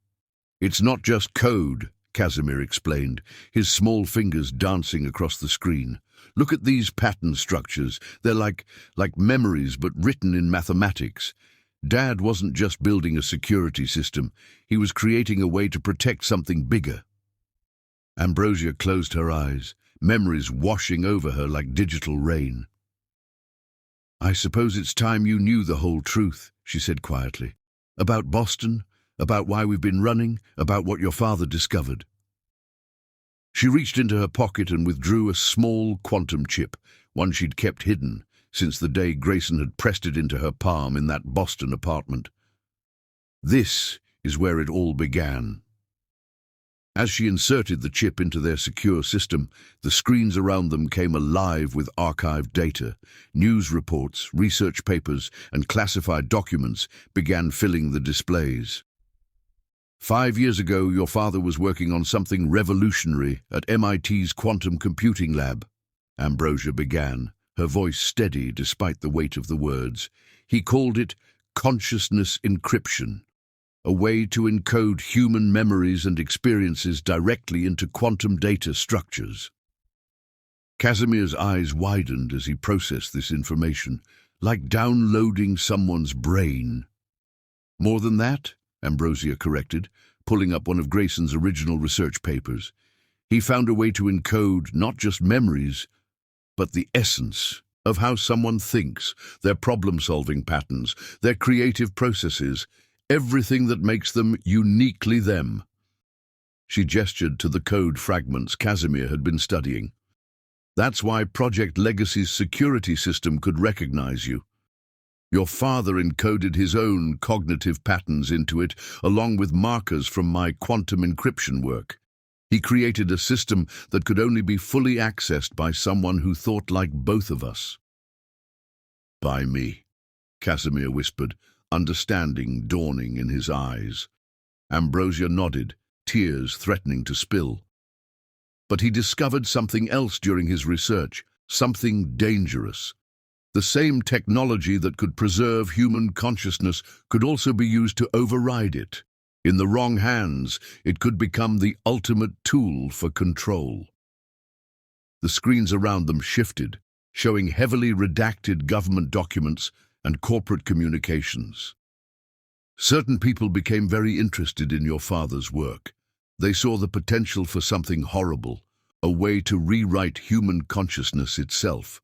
"It's not just code," Casimir explained, his small fingers dancing across the screen. "Look at these pattern structures. They're like memories, but written in mathematics. Dad wasn't just building a security system. He was creating a way to protect something bigger." Ambrosia closed her eyes, memories washing over her like digital rain. "I suppose it's time you knew the whole truth," she said quietly. "About Boston, about why we've been running, about what your father discovered." She reached into her pocket and withdrew a small quantum chip, one she'd kept hidden since the day Grayson had pressed it into her palm in that Boston apartment. This is where it all began. As she inserted the chip into their secure system, the screens around them came alive with archived data. News reports, research papers, and classified documents began filling the displays. "5 years ago, your father was working on something revolutionary at MIT's quantum computing lab," Ambrosia began, her voice steady despite the weight of the words. "He called it consciousness encryption. A way to encode human memories and experiences directly into quantum data structures." Casimir's eyes widened as he processed this information, like downloading someone's brain. "More than that," Ambrosia corrected, pulling up one of Grayson's original research papers. "He found a way to encode not just memories, but the essence of how someone thinks, their problem-solving patterns, their creative processes, everything that makes them uniquely them." She gestured to the code fragments Casimir had been studying. "That's why Project Legacy's security system could recognize you. Your father encoded his own cognitive patterns into it, along with markers from my quantum encryption work. He created a system that could only be fully accessed by someone who thought like both of us." "By me," Casimir whispered, understanding dawning in his eyes. Ambrosia nodded, tears threatening to spill. But he discovered something else during his research, something dangerous. The same technology that could preserve human consciousness could also be used to override it. In the wrong hands, it could become the ultimate tool for control. The screens around them shifted, showing heavily redacted government documents and corporate communications. "Certain people became very interested in your father's work. They saw the potential for something horrible, a way to rewrite human consciousness itself."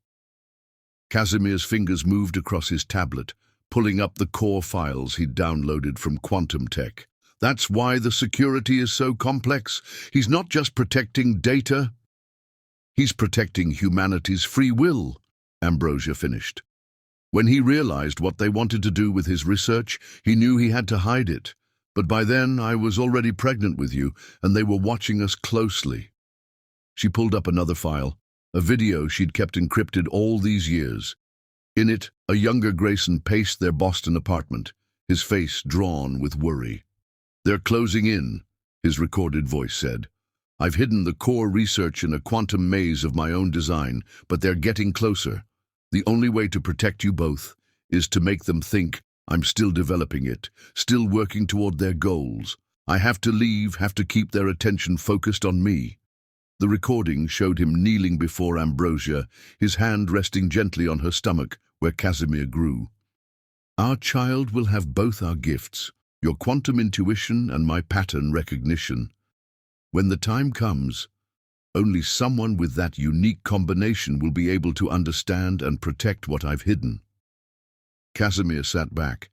Casimir's fingers moved across his tablet, pulling up the core files he'd downloaded from Quantum Tech. "That's why the security is so complex. He's not just protecting data, he's protecting humanity's free will," Ambrosia finished. "When he realized what they wanted to do with his research, he knew he had to hide it. But by then, I was already pregnant with you, and they were watching us closely." She pulled up another file, a video she'd kept encrypted all these years. In it, a younger Grayson paced their Boston apartment, his face drawn with worry. "They're closing in," his recorded voice said. "I've hidden the core research in a quantum maze of my own design, but they're getting closer. The only way to protect you both is to make them think I'm still developing it, still working toward their goals. I have to leave, have to keep their attention focused on me. The recording showed him kneeling before Ambrosia, his hand resting gently on her stomach where Casimir grew. Our child will have both our gifts, your quantum intuition and my pattern recognition. When the time comes, only someone with that unique combination will be able to understand and protect what I've hidden. Casimir sat back,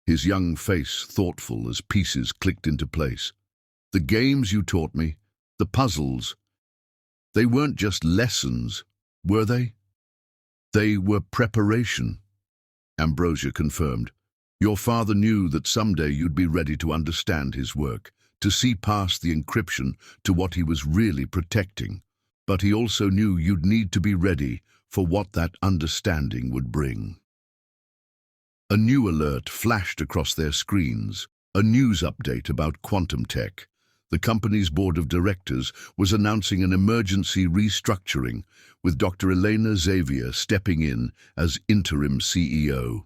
his young face thoughtful as pieces clicked into place. The games you taught me, the puzzles, they weren't just lessons, were they? They were preparation, Ambrosia confirmed. Your father knew that someday you'd be ready to understand his work, to see past the encryption to what he was really protecting. But he also knew you'd need to be ready for what that understanding would bring. A new alert flashed across their screens, a news update about quantum tech. The company's board of directors was announcing an emergency restructuring, with Dr. Elena Xavier stepping in as interim CEO.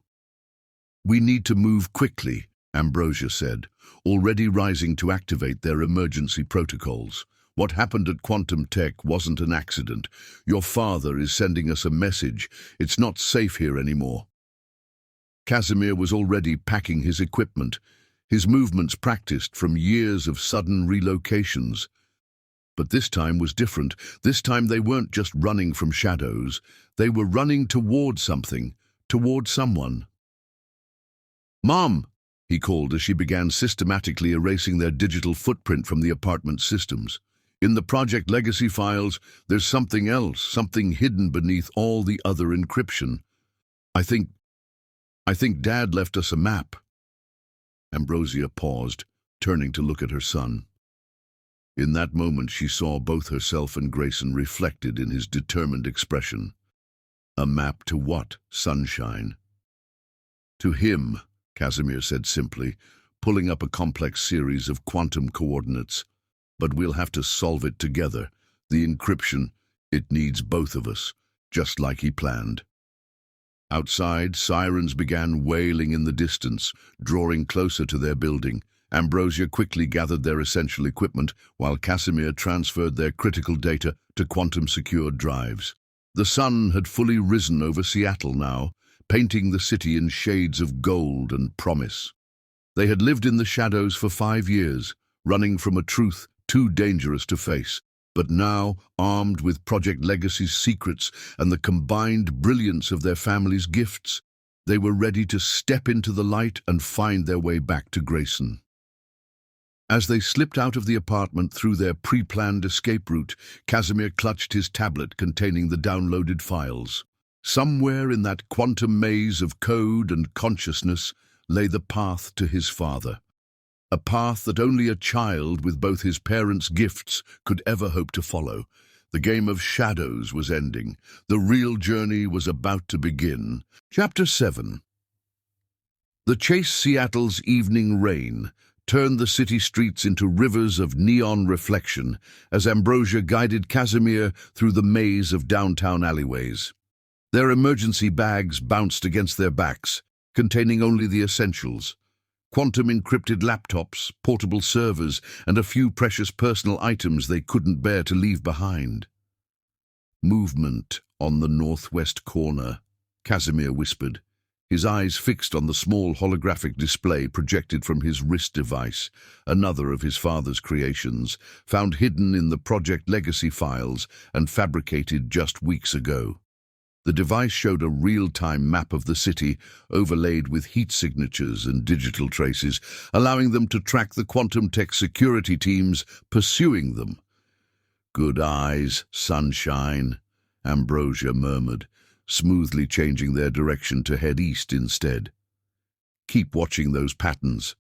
We need to move quickly, Ambrosia said, already rising to activate their emergency protocols. What happened at Quantum Tech wasn't an accident. Your father is sending us a message. It's not safe here anymore. Casimir was already packing his equipment, his movements practiced from years of sudden relocations. But this time was different. This time they weren't just running from shadows. They were running toward something, toward someone. "Mom!" he called as she began systematically erasing their digital footprint from the apartment systems. "In the project legacy files, there's something else, something hidden beneath all the other encryption. I think Dad left us a map." Ambrosia paused, turning to look at her son. In that moment she saw both herself and Grayson reflected in his determined expression. A map to what, Sunshine? To him, Casimir said simply, pulling up a complex series of quantum coordinates. But we'll have to solve it together. The encryption, it needs both of us, just like he planned. Outside, sirens began wailing in the distance, drawing closer to their building. Ambrosia quickly gathered their essential equipment, while Casimir transferred their critical data to quantum-secured drives. The sun had fully risen over Seattle now, painting the city in shades of gold and promise. They had lived in the shadows for 5 years, running from a truth too dangerous to face. But now, armed with Project Legacy's secrets and the combined brilliance of their family's gifts, they were ready to step into the light and find their way back to Grayson. As they slipped out of the apartment through their pre-planned escape route, Casimir clutched his tablet containing the downloaded files. Somewhere in that quantum maze of code and consciousness lay the path to his father. A path that only a child with both his parents' gifts could ever hope to follow. The game of shadows was ending. The real journey was about to begin. Chapter 7. The chase Seattle's evening rain turned the city streets into rivers of neon reflection as Ambrosia guided Casimir through the maze of downtown alleyways. Their emergency bags bounced against their backs, containing only the essentials. Quantum-encrypted laptops, portable servers, and a few precious personal items they couldn't bear to leave behind. Movement on the northwest corner, Casimir whispered, his eyes fixed on the small holographic display projected from his wrist device, another of his father's creations, found hidden in the Project Legacy files and fabricated just weeks ago. The device showed a real-time map of the city, overlaid with heat signatures and digital traces, allowing them to track the quantum tech security teams pursuing them. "Good eyes, Sunshine," Ambrosia murmured, smoothly changing their direction to head east instead. "Keep watching those patterns."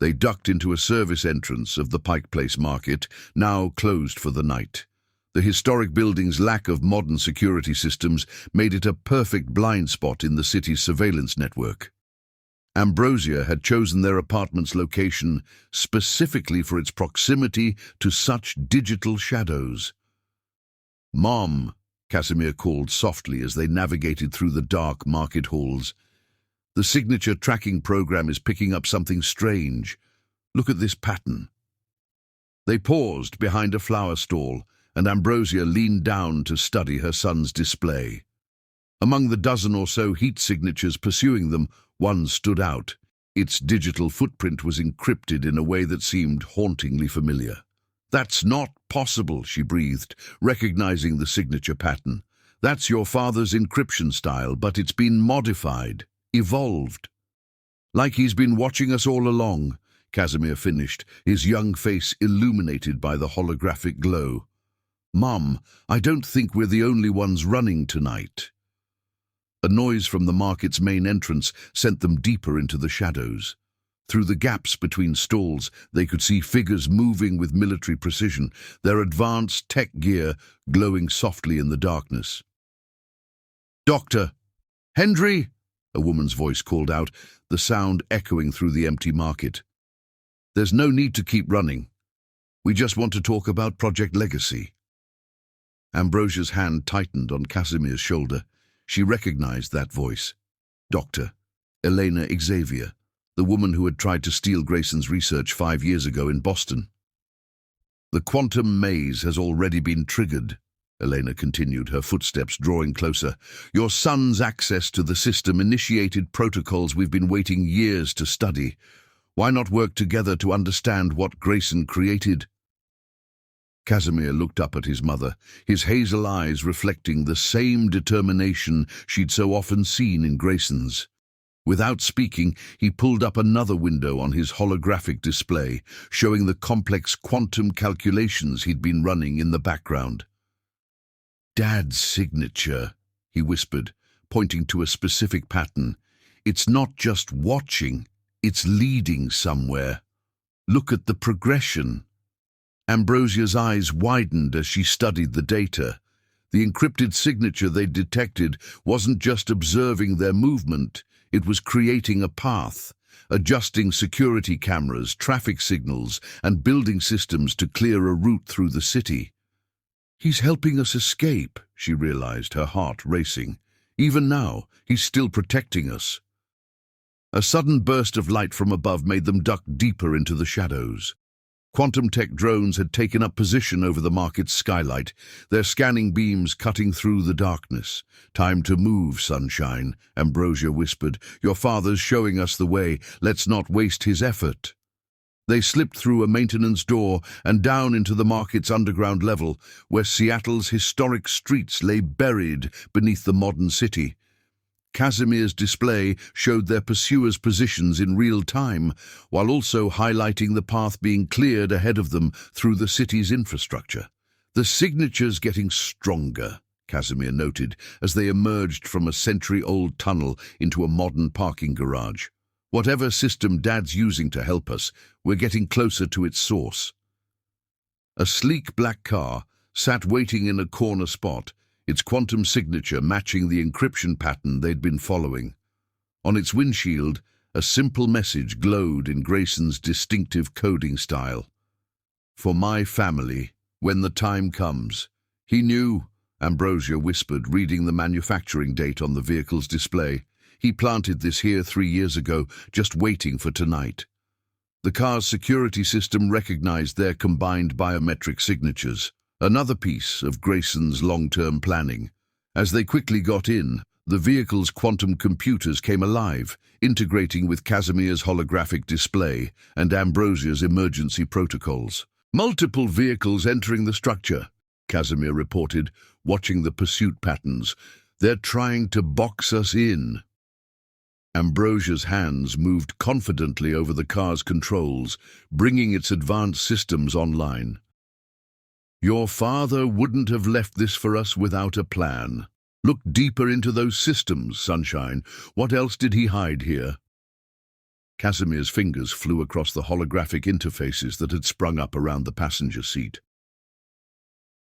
They ducked into a service entrance of the Pike Place Market, now closed for the night. The historic building's lack of modern security systems made it a perfect blind spot in the city's surveillance network. Ambrosia had chosen their apartment's location specifically for its proximity to such digital shadows. "Mom," Casimir called softly as they navigated through the dark market halls. The signature tracking program is picking up something strange. Look at this pattern. They paused behind a flower stall, and Ambrosia leaned down to study her son's display. Among the dozen or so heat signatures pursuing them, one stood out. Its digital footprint was encrypted in a way that seemed hauntingly familiar. "That's not possible," she breathed, recognizing the signature pattern. "That's your father's encryption style, but it's been modified, evolved." "Like he's been watching us all along," Casimir finished, his young face illuminated by the holographic glow. "Mom, I don't think we're the only ones running tonight." A noise from the market's main entrance sent them deeper into the shadows. Through the gaps between stalls, they could see figures moving with military precision, their advanced tech gear glowing softly in the darkness. "Doctor! Hendry!" a woman's voice called out, the sound echoing through the empty market. "There's no need to keep running. We just want to talk about Project Legacy." Ambrosia's hand tightened on Casimir's shoulder. She recognized that voice. Dr. Elena Xavier, the woman who had tried to steal Grayson's research 5 years ago in Boston. "The quantum maze has already been triggered," Elena continued, her footsteps drawing closer. "Your son's access to the system initiated protocols we've been waiting years to study. Why not work together to understand what Grayson created?" Casimir looked up at his mother, his hazel eyes reflecting the same determination she'd so often seen in Grayson's. Without speaking, he pulled up another window on his holographic display, showing the complex quantum calculations he'd been running in the background. "Dad's signature," he whispered, pointing to a specific pattern. "It's not just watching, it's leading somewhere. Look at the progression." Ambrosia's eyes widened as she studied the data. The encrypted signature they'd detected wasn't just observing their movement, it was creating a path, adjusting security cameras, traffic signals, and building systems to clear a route through the city. "He's helping us escape," she realized, her heart racing. "Even now, he's still protecting us." A sudden burst of light from above made them duck deeper into the shadows. Quantum tech drones had taken up position over the market's skylight, their scanning beams cutting through the darkness. "Time to move, Sunshine," Ambrosia whispered. "Your father's showing us the way. Let's not waste his effort." They slipped through a maintenance door and down into the market's underground level, where Seattle's historic streets lay buried beneath the modern city. Casimir's display showed their pursuers' positions in real time, while also highlighting the path being cleared ahead of them through the city's infrastructure. "The signature's getting stronger," Casimir noted, as they emerged from a century-old tunnel into a modern parking garage. "Whatever system Dad's using to help us, we're getting closer to its source." A sleek black car sat waiting in a corner spot, its quantum signature matching the encryption pattern they'd been following. On its windshield, a simple message glowed in Grayson's distinctive coding style. "For my family, when the time comes." "He knew," Ambrosia whispered, reading the manufacturing date on the vehicle's display. "He planted this here 3 years ago, just waiting for tonight." The car's security system recognized their combined biometric signatures, another piece of Grayson's long-term planning. As they quickly got in, the vehicle's quantum computers came alive, integrating with Casimir's holographic display and Ambrosia's emergency protocols. "Multiple vehicles entering the structure," Casimir reported, watching the pursuit patterns. "They're trying to box us in." Ambrosia's hands moved confidently over the car's controls, bringing its advanced systems online. "Your father wouldn't have left this for us without a plan. Look deeper into those systems, Sunshine. What else did he hide here?" Casimir's fingers flew across the holographic interfaces that had sprung up around the passenger seat.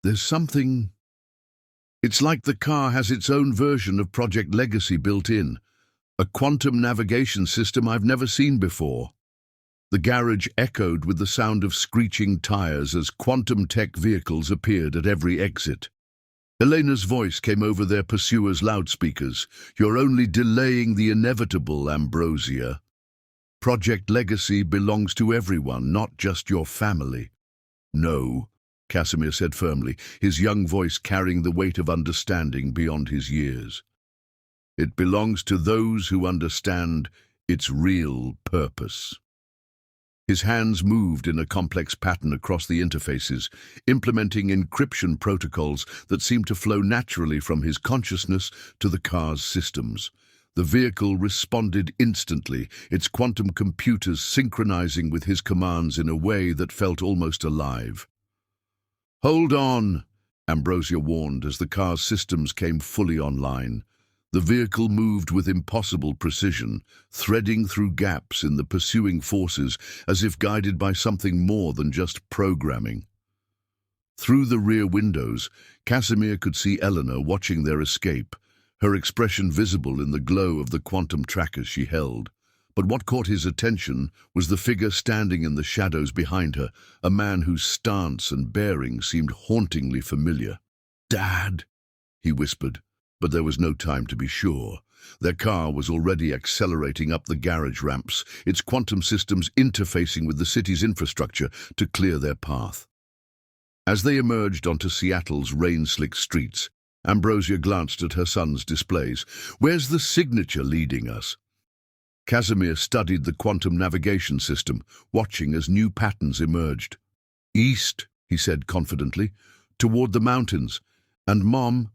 "There's something. It's like the car has its own version of Project Legacy built in, a quantum navigation system I've never seen before." The garage echoed with the sound of screeching tires as quantum tech vehicles appeared at every exit. Elena's voice came over their pursuers' loudspeakers. "You're only delaying the inevitable, Ambrosia. Project Legacy belongs to everyone, not just your family." "No," Casimir said firmly, his young voice carrying the weight of understanding beyond his years. "It belongs to those who understand its real purpose." His hands moved in a complex pattern across the interfaces, implementing encryption protocols that seemed to flow naturally from his consciousness to the car's systems. The vehicle responded instantly, its quantum computers synchronizing with his commands in a way that felt almost alive. "Hold on," Ambrosia warned as the car's systems came fully online. The vehicle moved with impossible precision, threading through gaps in the pursuing forces as if guided by something more than just programming. Through the rear windows, Casimir could see Eleanor watching their escape, her expression visible in the glow of the quantum trackers she held. But what caught his attention was the figure standing in the shadows behind her, a man whose stance and bearing seemed hauntingly familiar. "Dad," he whispered. But there was no time to be sure. Their car was already accelerating up the garage ramps, its quantum systems interfacing with the city's infrastructure to clear their path. As they emerged onto Seattle's rain-slicked streets, Ambrosia glanced at her son's displays. "Where's the signature leading us?" Casimir studied the quantum navigation system, watching as new patterns emerged. "East," he said confidently, "toward the mountains. And Mom,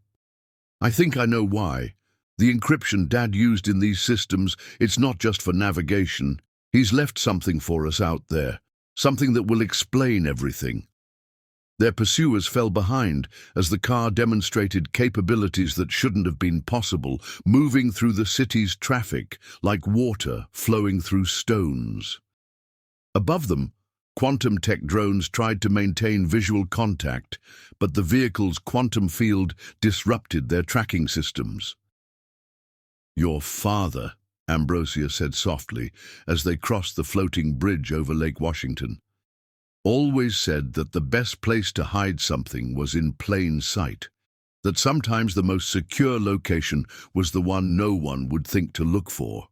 I think I know why. The encryption Dad used in these systems, it's not just for navigation. He's left something for us out there, something that will explain everything." Their pursuers fell behind as the car demonstrated capabilities that shouldn't have been possible, moving through the city's traffic like water flowing through stones. Above them, quantum tech drones tried to maintain visual contact, but the vehicle's quantum field disrupted their tracking systems. "Your father," Ambrosia said softly as they crossed the floating bridge over Lake Washington, "always said that the best place to hide something was in plain sight, that sometimes the most secure location was the one no one would think to look for."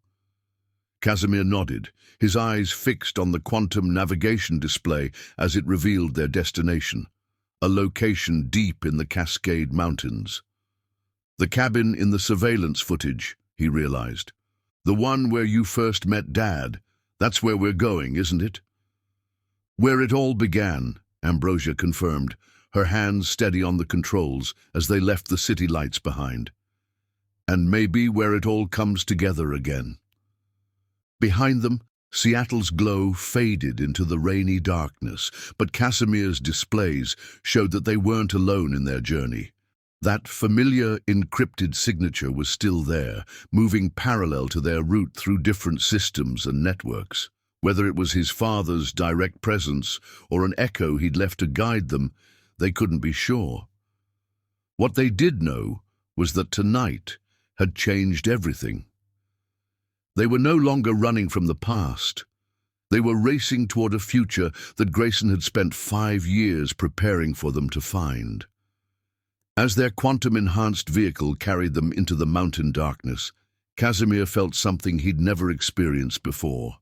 Casimir nodded, his eyes fixed on the quantum navigation display as it revealed their destination, a location deep in the Cascade Mountains. "The cabin in the surveillance footage," he realized. "The one where you first met Dad. That's where we're going, isn't it?" "Where it all began," Ambrosia confirmed, her hands steady on the controls as they left the city lights behind. "And maybe where it all comes together again." Behind them, Seattle's glow faded into the rainy darkness, but Casimir's displays showed that they weren't alone in their journey. That familiar encrypted signature was still there, moving parallel to their route through different systems and networks. Whether it was his father's direct presence or an echo he'd left to guide them, they couldn't be sure. What they did know was that tonight had changed everything. They were no longer running from the past. They were racing toward a future that Grayson had spent 5 years preparing for them to find. As their quantum-enhanced vehicle carried them into the mountain darkness, Casimir felt something he'd never experienced before.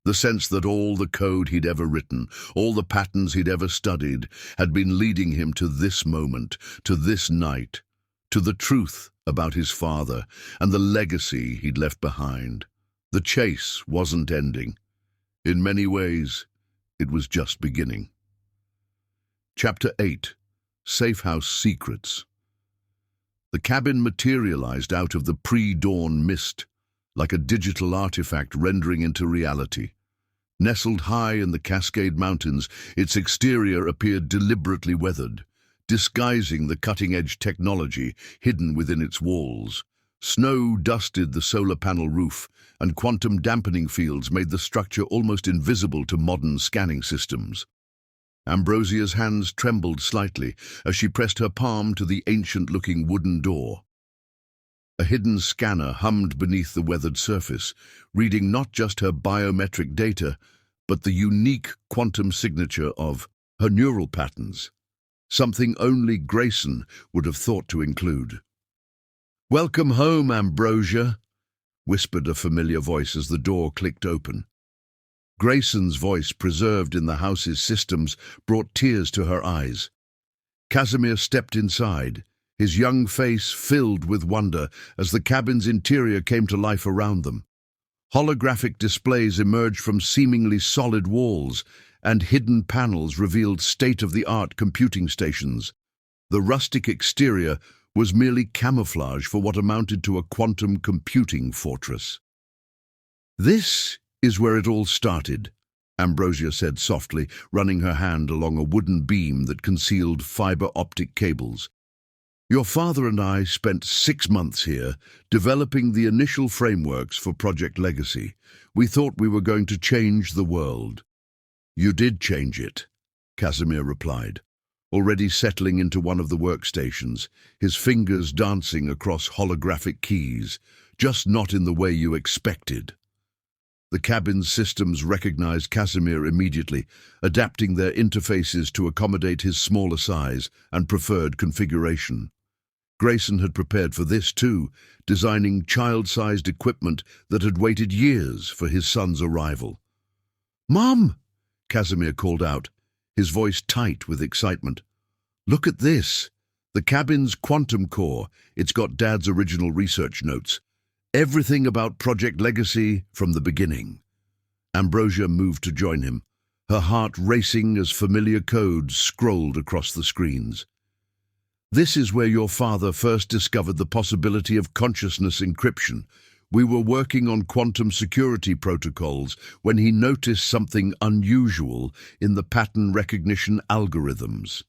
The sense that all the code he'd ever written, all the patterns he'd ever studied, had been leading him to this moment, to this night, to the truth about his father and the legacy he'd left behind. The chase wasn't ending. In many ways, it was just beginning. Chapter 8. Safe House Secrets. The cabin materialized out of the pre-dawn mist, like a digital artifact rendering into reality. Nestled high in the Cascade Mountains, its exterior appeared deliberately weathered, disguising the cutting-edge technology hidden within its walls. Snow dusted the solar panel roof, and quantum dampening fields made the structure almost invisible to modern scanning systems. Ambrosia's hands trembled slightly as she pressed her palm to the ancient-looking wooden door. A hidden scanner hummed beneath the weathered surface, reading not just her biometric data, but the unique quantum signature of her neural patterns. something only Grayson would have thought to include. "Welcome home, Ambrosia," whispered a familiar voice as the door clicked open. Grayson's voice, preserved in the house's systems, brought tears to her eyes. Casimir stepped inside, his young face filled with wonder as the cabin's interior came to life around them. Holographic displays emerged from seemingly solid walls, and hidden panels revealed state-of-the-art computing stations. The rustic exterior was merely camouflage for what amounted to a quantum computing fortress. "This is where it all started," Ambrosia said softly, running her hand along a wooden beam that concealed fiber-optic cables. "Your father and I spent 6 months here, developing the initial frameworks for Project Legacy. We thought we were going to change the world." "You did change it," Casimir replied, already settling into one of the workstations, his fingers dancing across holographic keys, just not in the way you expected. The cabin's systems recognized Casimir immediately, adapting their interfaces to accommodate his smaller size and preferred configuration. Grayson had prepared for this too, designing child-sized equipment that had waited years for his son's arrival. "Mom!" Casimir called out, his voice tight with excitement. "Look at this! The cabin's quantum core. It's got Dad's original research notes. Everything about Project Legacy from the beginning." Ambrosia moved to join him, her heart racing as familiar codes scrolled across the screens. "This is where your father first discovered the possibility of consciousness encryption. We were working on quantum security protocols when he noticed something unusual in the pattern recognition algorithms."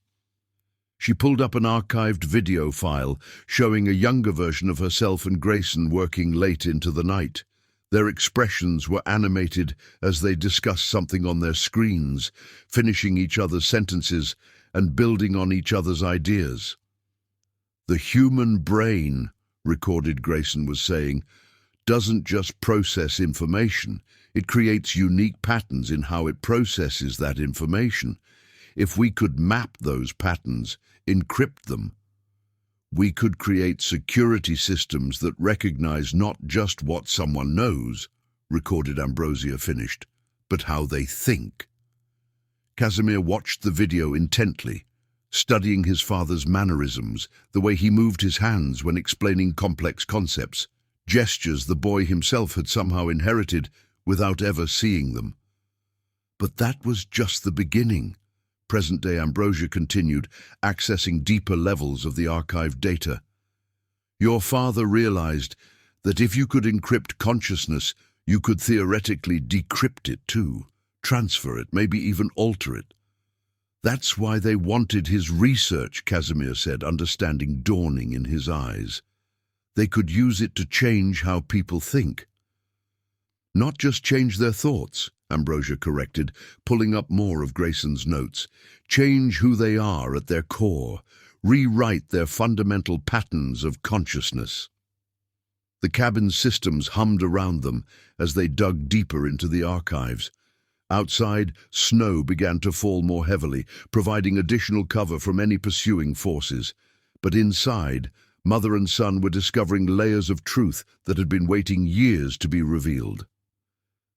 She pulled up an archived video file showing a younger version of herself and Grayson working late into the night. Their expressions were animated as they discussed something on their screens, finishing each other's sentences and building on each other's ideas. "The human brain," recorded Grayson was saying, "doesn't just process information, it creates unique patterns in how it processes that information. If we could map those patterns, encrypt them, we could create security systems that recognize not just what someone knows," recorded Ambrosia finished, "but how they think." Casimir watched the video intently, studying his father's mannerisms, the way he moved his hands when explaining complex concepts, gestures the boy himself had somehow inherited without ever seeing them. But that was just the beginning. Present-day Ambrosia continued, accessing deeper levels of the archived data. "Your father realized that if you could encrypt consciousness, you could theoretically decrypt it too, transfer it, maybe even alter it. That's why they wanted his research," Casimir said, understanding dawning in his eyes. "They could use it to change how people think." "Not just change their thoughts," Ambrosia corrected, pulling up more of Grayson's notes. "Change who they are at their core, rewrite their fundamental patterns of consciousness." The cabin's systems hummed around them as they dug deeper into the archives. Outside, snow began to fall more heavily, providing additional cover from any pursuing forces. But inside, mother and son were discovering layers of truth that had been waiting years to be revealed.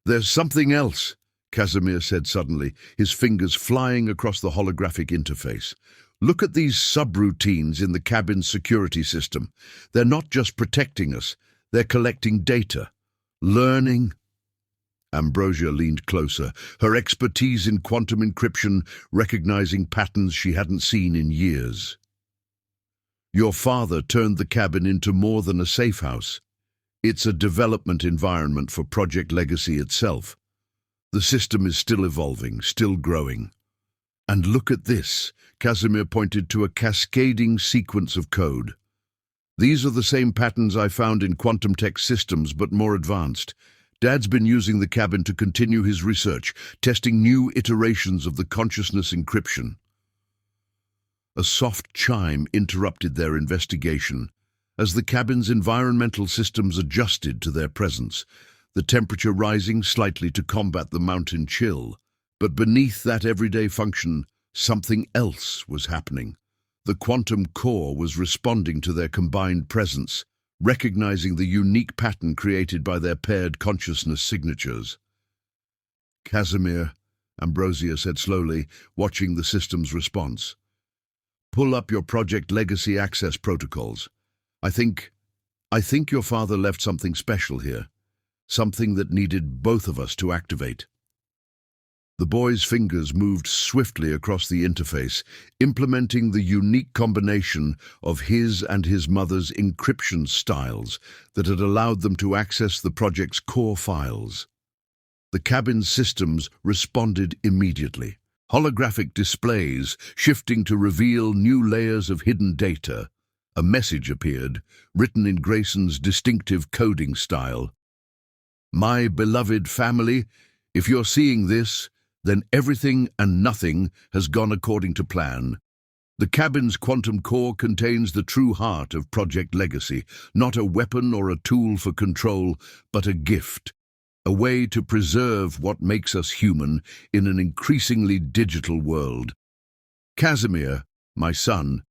"There's something else," Casimir said suddenly, his fingers flying across the holographic interface. "Look at these subroutines in the cabin's security system. They're not just protecting us, they're collecting data, learning." Ambrosia leaned closer, her expertise in quantum encryption recognizing patterns she hadn't seen in years. "Your father turned the cabin into more than a safe house. It's a development environment for Project Legacy itself. The system is still evolving, still growing. And look at this," Casimir pointed to a cascading sequence of code. "These are the same patterns I found in quantum tech systems, but more advanced. Dad's been using the cabin to continue his research, testing new iterations of the consciousness encryption." A soft chime interrupted their investigation. As the cabin's environmental systems adjusted to their presence, the temperature rising slightly to combat the mountain chill. But beneath that everyday function, Something else was happening. The quantum core was responding to their combined presence, recognizing the unique pattern created by their paired consciousness signatures. Casimir, Ambrosia said slowly, watching the system's response. Pull up your Project Legacy access protocols. I think your father left something special here. Something that needed both of us to activate. The boy's fingers moved swiftly across the interface, implementing the unique combination of his and his mother's encryption styles that had allowed them to access the project's core files. The cabin's systems responded immediately, holographic displays shifting to reveal new layers of hidden data. A message appeared, written in Grayson's distinctive coding style. My beloved family, if you're seeing this, then everything and nothing has gone according to plan. The cabin's quantum core contains the true heart of Project Legacy, not a weapon or a tool for control, but a gift. A way to preserve what makes us human in an increasingly digital world. Casimir, my son,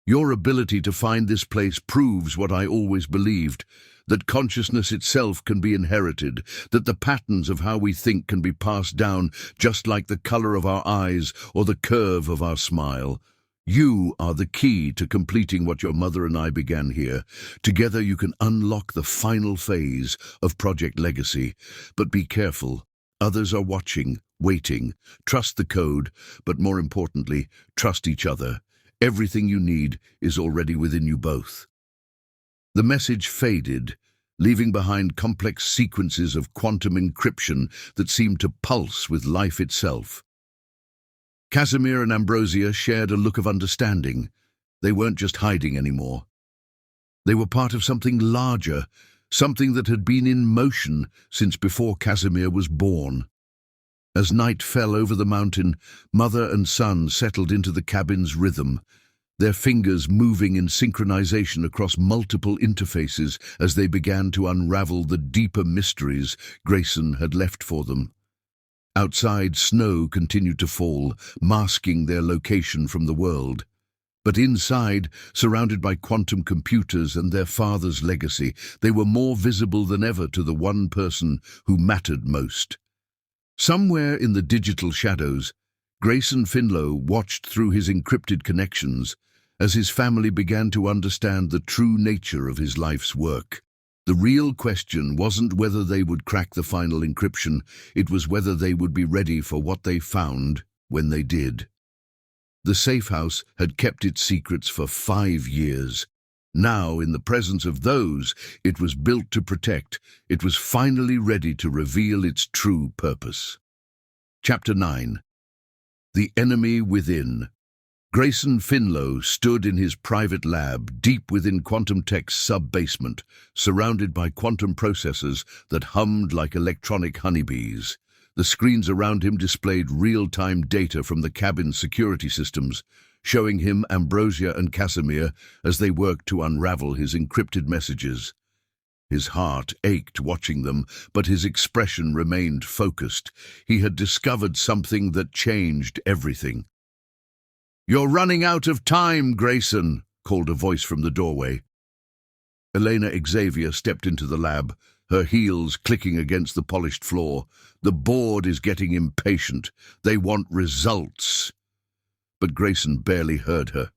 your ability to find this place proves what I always believed, that consciousness itself can be inherited, that the patterns of how we think can be passed down just like the color of our eyes or the curve of our smile. You are the key to completing what your mother and I began here. Together you can unlock the final phase of Project Legacy. But be careful. Others are watching, waiting. Trust the code, but more importantly, trust each other. Everything you need is already within you both. The message faded, leaving behind complex sequences of quantum encryption that seemed to pulse with life itself. Casimir and Ambrosia shared a look of understanding. They weren't just hiding anymore. They were part of something larger, something that had been in motion since before Casimir was born. As night fell over the mountain, mother and son settled into the cabin's rhythm, their fingers moving in synchronization across multiple interfaces as they began to unravel the deeper mysteries Grayson had left for them. Outside, snow continued to fall, masking their location from the world. But inside, surrounded by quantum computers and their father's legacy, they were more visible than ever to the one person who mattered most. Somewhere in the digital shadows, Grayson Finlow watched through his encrypted connections as his family began to understand the true nature of his life's work. The real question wasn't whether they would crack the final encryption, it was whether they would be ready for what they found when they did. The safe house had kept its secrets for 5 years. Now, in the presence of those it was built to protect, it was finally ready to reveal its true purpose. Chapter 9. The Enemy Within. Grayson Finlow stood in his private lab deep within Quantum Tech's sub-basement, surrounded by quantum processors that hummed like electronic honeybees. The screens around him displayed real-time data from the cabin's security systems, showing him Ambrosia and Casimir as they worked to unravel his encrypted messages. His heart ached watching them, but his expression remained focused. He had discovered something that changed everything. "You're running out of time, Grayson," called a voice from the doorway. Elena Xavier stepped into the lab, her heels clicking against the polished floor. The board is getting impatient. They want results. But Grayson barely heard her.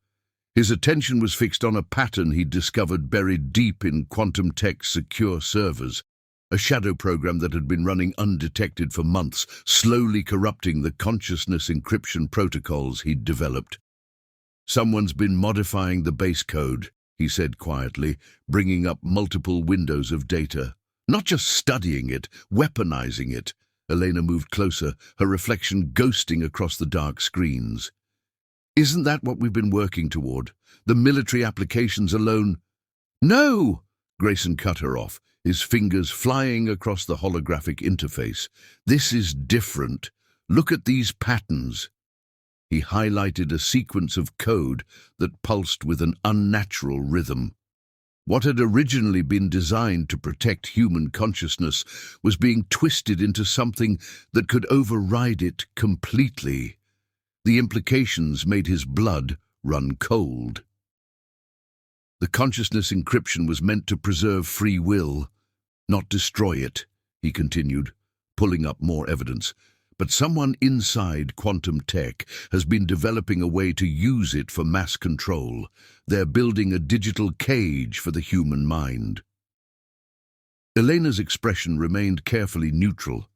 His attention was fixed on a pattern he'd discovered buried deep in Quantum Tech's secure servers, a shadow program that had been running undetected for months, slowly corrupting the consciousness encryption protocols he'd developed. "Someone's been modifying the base code," he said quietly, bringing up multiple windows of data. "Not just studying it, weaponizing it." Elena moved closer, her reflection ghosting across the dark screens. "Isn't that what we've been working toward? The military applications alone—" "No!" Grayson cut her off, his fingers flying across the holographic interface. "This is different. Look at these patterns." He highlighted a sequence of code that pulsed with an unnatural rhythm. What had originally been designed to protect human consciousness was being twisted into something that could override it completely. The implications made his blood run cold. The consciousness encryption was meant to preserve free will, not destroy it, he continued, pulling up more evidence. But someone inside quantum tech has been developing a way to use it for mass control. They're building a digital cage for the human mind. Elena's expression remained carefully neutral,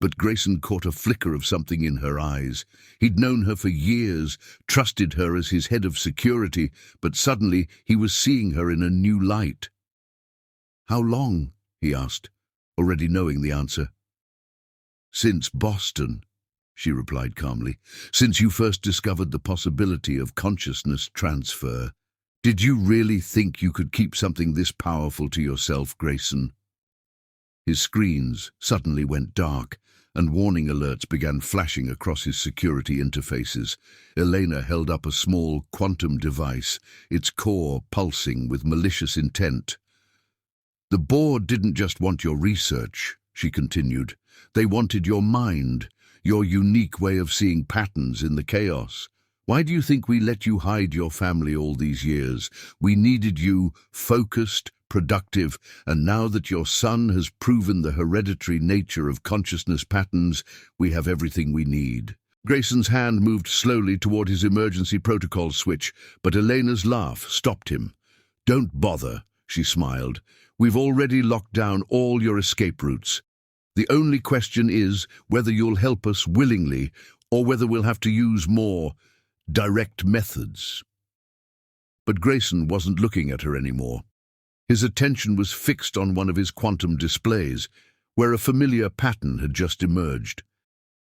but Grayson caught a flicker of something in her eyes. He'd known her for years, trusted her as his head of security, but suddenly he was seeing her in a new light. "How long?" he asked, already knowing the answer. "Since Boston," she replied calmly. "Since you first discovered the possibility of consciousness transfer. Did you really think you could keep something this powerful to yourself, Grayson?" His screens suddenly went dark, and warning alerts began flashing across his security interfaces. Elena held up a small quantum device, its core pulsing with malicious intent. "The board didn't just want your research," she continued. "They wanted your mind, your unique way of seeing patterns in the chaos. Why do you think we let you hide your family all these years? We needed you focused, productive, and now that your son has proven the hereditary nature of consciousness patterns, we have everything we need." Grayson's hand moved slowly toward his emergency protocol switch, but Elena's laugh stopped him. "Don't bother," she smiled. "We've already locked down all your escape routes. The only question is whether you'll help us willingly or whether we'll have to use more direct methods." But Grayson wasn't looking at her anymore. His attention was fixed on one of his quantum displays, where a familiar pattern had just emerged.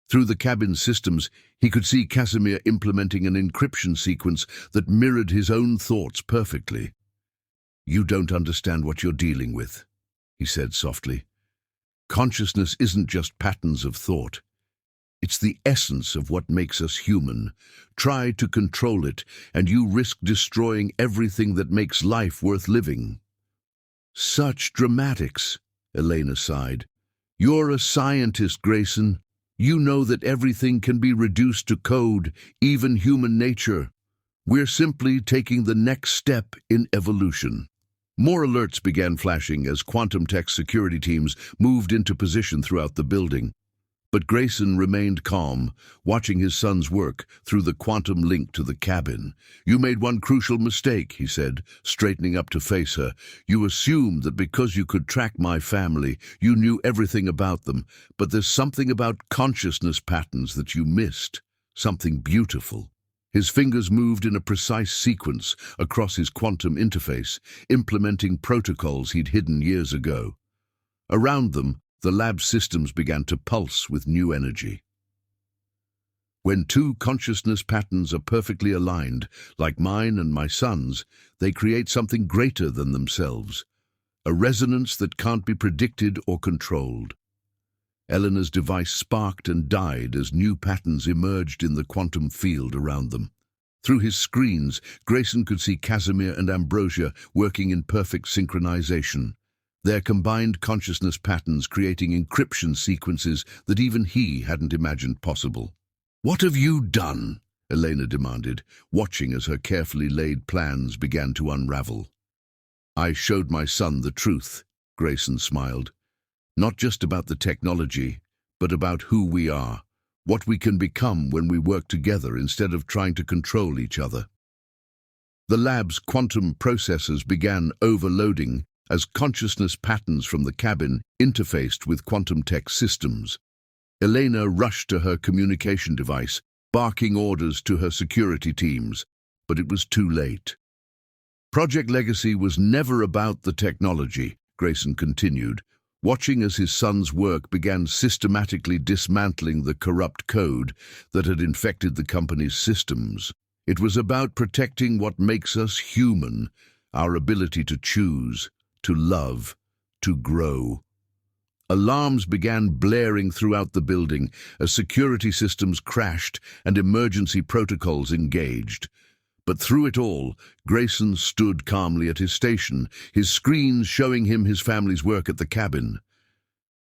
Through the cabin systems, he could see Casimir implementing an encryption sequence that mirrored his own thoughts perfectly. "You don't understand what you're dealing with," he said softly. "Consciousness isn't just patterns of thought. It's the essence of what makes us human. Try to control it, and you risk destroying everything that makes life worth living." "Such dramatics," Elena sighed. "You're a scientist, Grayson. You know that everything can be reduced to code, even human nature. We're simply taking the next step in evolution." More alerts began flashing as quantum tech security teams moved into position throughout the building. But Grayson remained calm, watching his son's work through the quantum link to the cabin. "You made one crucial mistake," he said, straightening up to face her. "You assumed that because you could track my family, you knew everything about them. But there's something about consciousness patterns that you missed, something beautiful." His fingers moved in a precise sequence across his quantum interface, implementing protocols he'd hidden years ago. Around them, the lab systems began to pulse with new energy. When two consciousness patterns are perfectly aligned, like mine and my son's, they create something greater than themselves, a resonance that can't be predicted or controlled. Eleanor's device sparked and died as new patterns emerged in the quantum field around them. Through his screens, Grayson could see Casimir and Ambrosia working in perfect synchronization, their combined consciousness patterns creating encryption sequences that even he hadn't imagined possible. "What have you done?" Elena demanded, watching as her carefully laid plans began to unravel. "I showed my son the truth," Grayson smiled. "Not just about the technology, but about who we are, what we can become when we work together instead of trying to control each other." The lab's quantum processors began overloading as consciousness patterns from the cabin interfaced with quantum tech systems. Elena rushed to her communication device, barking orders to her security teams, but it was too late. Project Legacy was never about the technology, Grayson continued, watching as his son's work began systematically dismantling the corrupt code that had infected the company's systems. It was about protecting what makes us human, our ability to choose, to love, to grow. Alarms began blaring throughout the building as security systems crashed and emergency protocols engaged. But through it all, Grayson stood calmly at his station, his screens showing him his family's work at the cabin.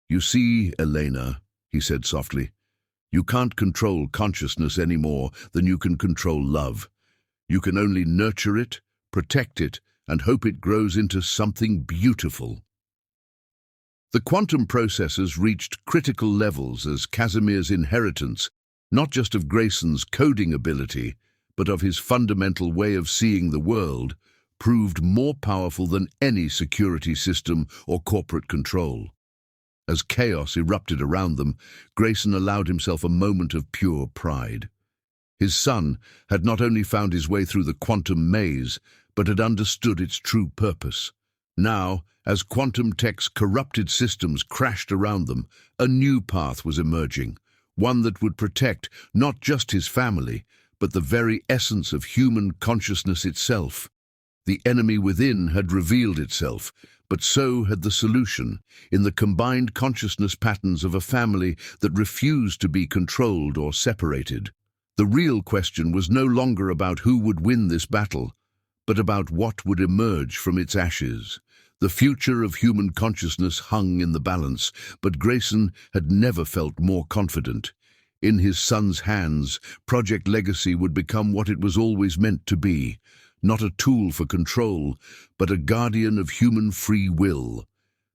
"You see, Elena," he said softly, You can't control consciousness any more than you can control love. You can only nurture it, protect it, and hope it grows into something beautiful. The quantum processors reached critical levels as Casimir's inheritance, not just of Grayson's coding ability, but of his fundamental way of seeing the world, proved more powerful than any security system or corporate control. As chaos erupted around them, Grayson allowed himself a moment of pure pride. His son had not only found his way through the quantum maze, but had understood its true purpose. Now, as quantum tech's corrupted systems crashed around them, a new path was emerging, one that would protect not just his family, but the very essence of human consciousness itself. The enemy within had revealed itself, but so had the solution, in the combined consciousness patterns of a family that refused to be controlled or separated. The real question was no longer about who would win this battle, but about what would emerge from its ashes. The future of human consciousness hung in the balance, but Grayson had never felt more confident. In his son's hands, Project Legacy would become what it was always meant to be, not a tool for control, but a guardian of human free will.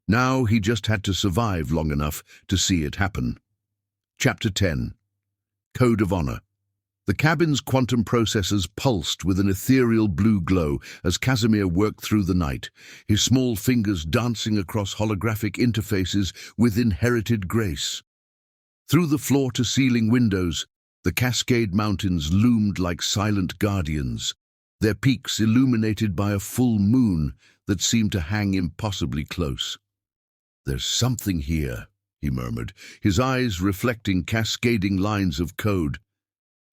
Now he just had to survive long enough to see it happen. Chapter 10. Code of Honor. The cabin's quantum processors pulsed with an ethereal blue glow as Casimir worked through the night, his small fingers dancing across holographic interfaces with inherited grace. Through the floor-to-ceiling windows, the Cascade Mountains loomed like silent guardians, their peaks illuminated by a full moon that seemed to hang impossibly close. "There's something here," he murmured, his eyes reflecting cascading lines of code.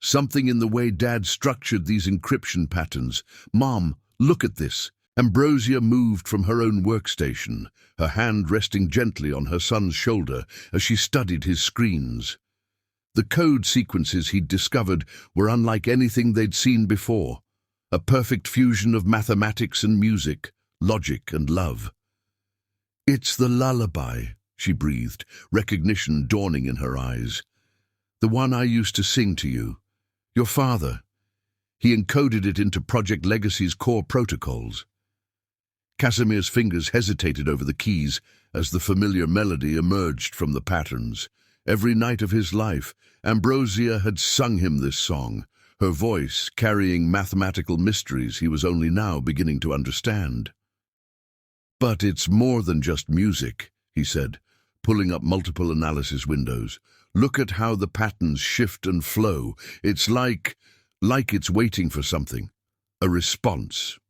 "Something in the way Dad structured these encryption patterns. Mom, look at this." Ambrosia moved from her own workstation, her hand resting gently on her son's shoulder as she studied his screens. The code sequences he'd discovered were unlike anything they'd seen before, a perfect fusion of mathematics and music, logic and love. "It's the lullaby," she breathed, recognition dawning in her eyes. "The one I used to sing to you. Your father. He encoded it into Project Legacy's core protocols." Casimir's fingers hesitated over the keys as the familiar melody emerged from the patterns. Every night of his life, Ambrosia had sung him this song, her voice carrying mathematical mysteries he was only now beginning to understand. "But it's more than just music," he said, pulling up multiple analysis windows. "Look at how the patterns shift and flow. It's like it's waiting for something, a response."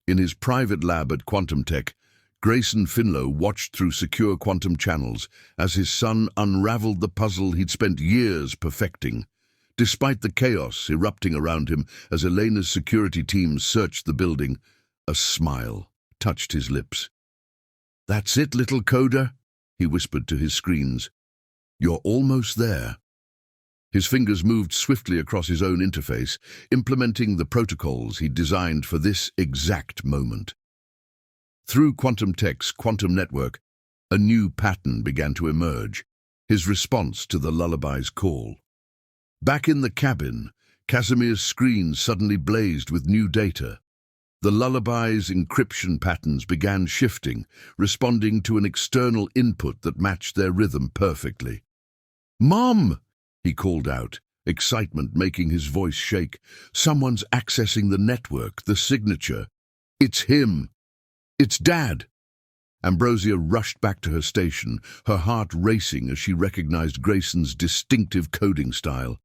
In his private lab at Quantum Tech, Grayson Finlow watched through secure quantum channels as his son unraveled the puzzle he'd spent years perfecting. Despite the chaos erupting around him as Elena's security teams searched the building, a smile touched his lips. "That's it, little coder," he whispered to his screens. "You're almost there." His fingers moved swiftly across his own interface, implementing the protocols he'd designed for this exact moment. Through Quantum Tech's quantum network, a new pattern began to emerge, his response to the lullaby's call. Back in the cabin, Casimir's screen suddenly blazed with new data. The lullaby's encryption patterns began shifting, responding to an external input that matched their rhythm perfectly. "Mom!" he called out, excitement making his voice shake. "Someone's accessing the network, the signature. It's him. It's Dad." Ambrosia rushed back to her station, her heart racing as she recognized Grayson's distinctive coding style.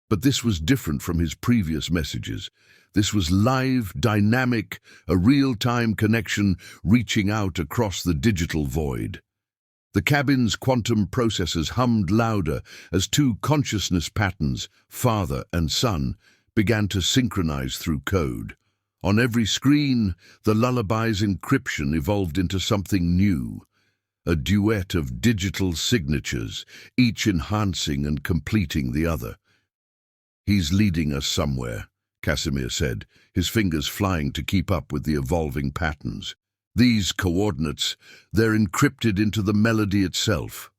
But this was different from his previous messages. This was live, dynamic, a real-time connection reaching out across the digital void. The cabin's quantum processors hummed louder as two consciousness patterns, father and son, began to synchronize through code. On every screen, the lullaby's encryption evolved into something new, a duet of digital signatures, each enhancing and completing the other. "He's leading us somewhere," Casimir said, his fingers flying to keep up with the evolving patterns. "These coordinates, they're encrypted into the melody itself."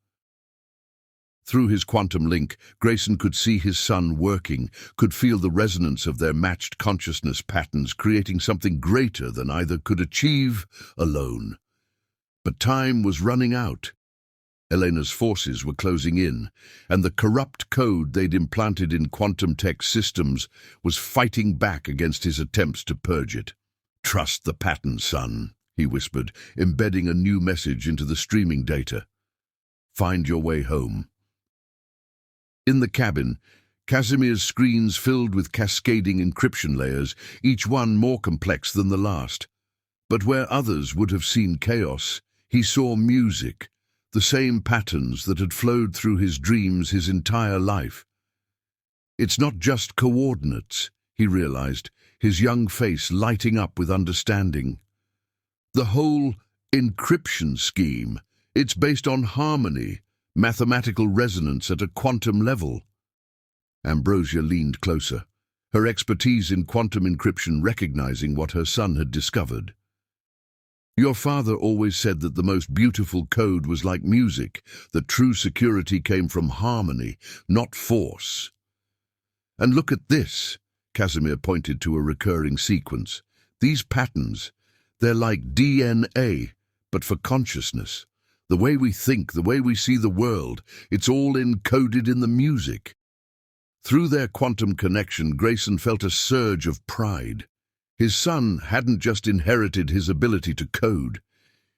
Through his quantum link, Grayson could see his son working, could feel the resonance of their matched consciousness patterns, creating something greater than either could achieve alone. But time was running out. Elena's forces were closing in, and the corrupt code they'd implanted in quantum tech systems was fighting back against his attempts to purge it. "Trust the pattern, son," he whispered, embedding a new message into the streaming data. "Find your way home." In the cabin, Casimir's screens filled with cascading encryption layers, each one more complex than the last. But where others would have seen chaos, he saw music, the same patterns that had flowed through his dreams his entire life. "It's not just coordinates," he realized, his young face lighting up with understanding. "The whole encryption scheme, it's based on harmony, mathematical resonance at a quantum level." Ambrosia leaned closer, her expertise in quantum encryption recognizing what her son had discovered. "Your father always said that the most beautiful code was like music, that true security came from harmony, not force. And look at this," Casimir pointed to a recurring sequence. "These patterns, they're like DNA, but for consciousness. The way we think, the way we see the world, it's all encoded in the music." Through their quantum connection, Grayson felt a surge of pride. His son hadn't just inherited his ability to code.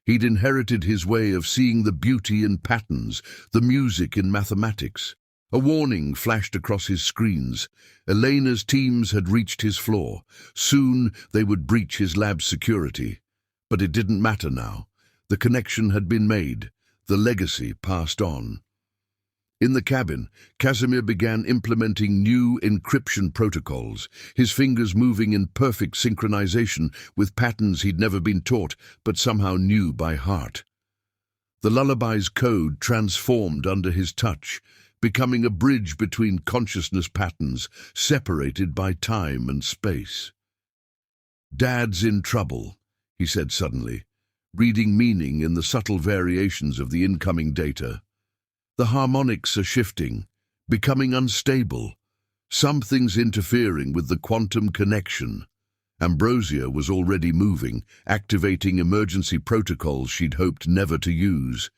He'd inherited his way of seeing the beauty in patterns, the music in mathematics. A warning flashed across his screens. Elena's teams had reached his floor. Soon they would breach his lab's security. But it didn't matter now. The connection had been made, the legacy passed on. In the cabin, Casimir began implementing new encryption protocols, his fingers moving in perfect synchronization with patterns he'd never been taught but somehow knew by heart. The lullaby's code transformed under his touch, becoming a bridge between consciousness patterns separated by time and space. "Dad's in trouble," he said suddenly, reading meaning in the subtle variations of the incoming data. "The harmonics are shifting, becoming unstable. Something's interfering with the quantum connection." Ambrosia was already moving, activating emergency protocols she'd hoped never to use.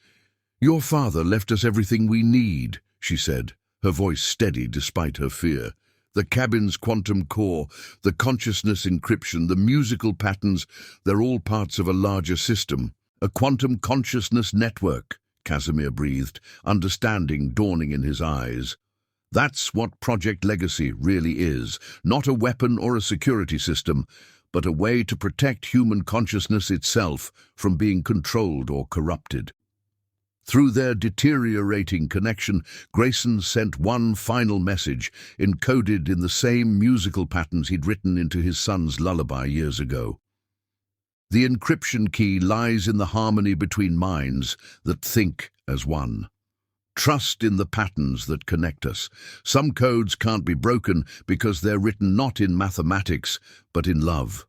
"Your father left us everything we need," she said, her voice steady despite her fear. "The cabin's quantum core, the consciousness encryption, the musical patterns, they're all parts of a larger system, a quantum consciousness network," Casimir breathed, understanding dawning in his eyes. "That's what Project Legacy really is, not a weapon or a security system, but a way to protect human consciousness itself from being controlled or corrupted." Through their deteriorating connection, Grayson sent one final message, encoded in the same musical patterns he'd written into his son's lullaby years ago. "The encryption key lies in the harmony between minds that think as one. Trust in the patterns that connect us. Some codes can't be broken because they're written not in mathematics, but in love."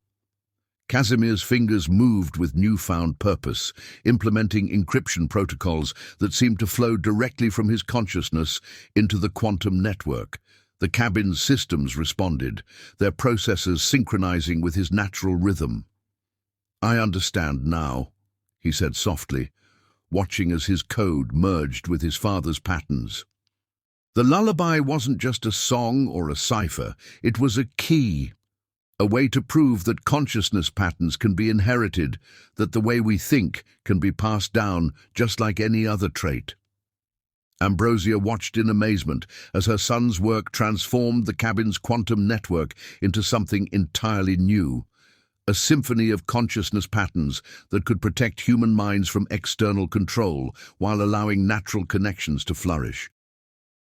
Casimir's fingers moved with newfound purpose, implementing encryption protocols that seemed to flow directly from his consciousness into the quantum network. The cabin's systems responded, their processors synchronizing with his natural rhythm. "I understand now," he said softly, watching as his code merged with his father's patterns. The lullaby wasn't just a song or a cipher, it was a key. A way to prove that consciousness patterns can be inherited, that the way we think can be passed down just like any other trait. Ambrosia watched in amazement as her son's work transformed the cabin's quantum network into something entirely new, a symphony of consciousness patterns that could protect human minds from external control while allowing natural connections to flourish.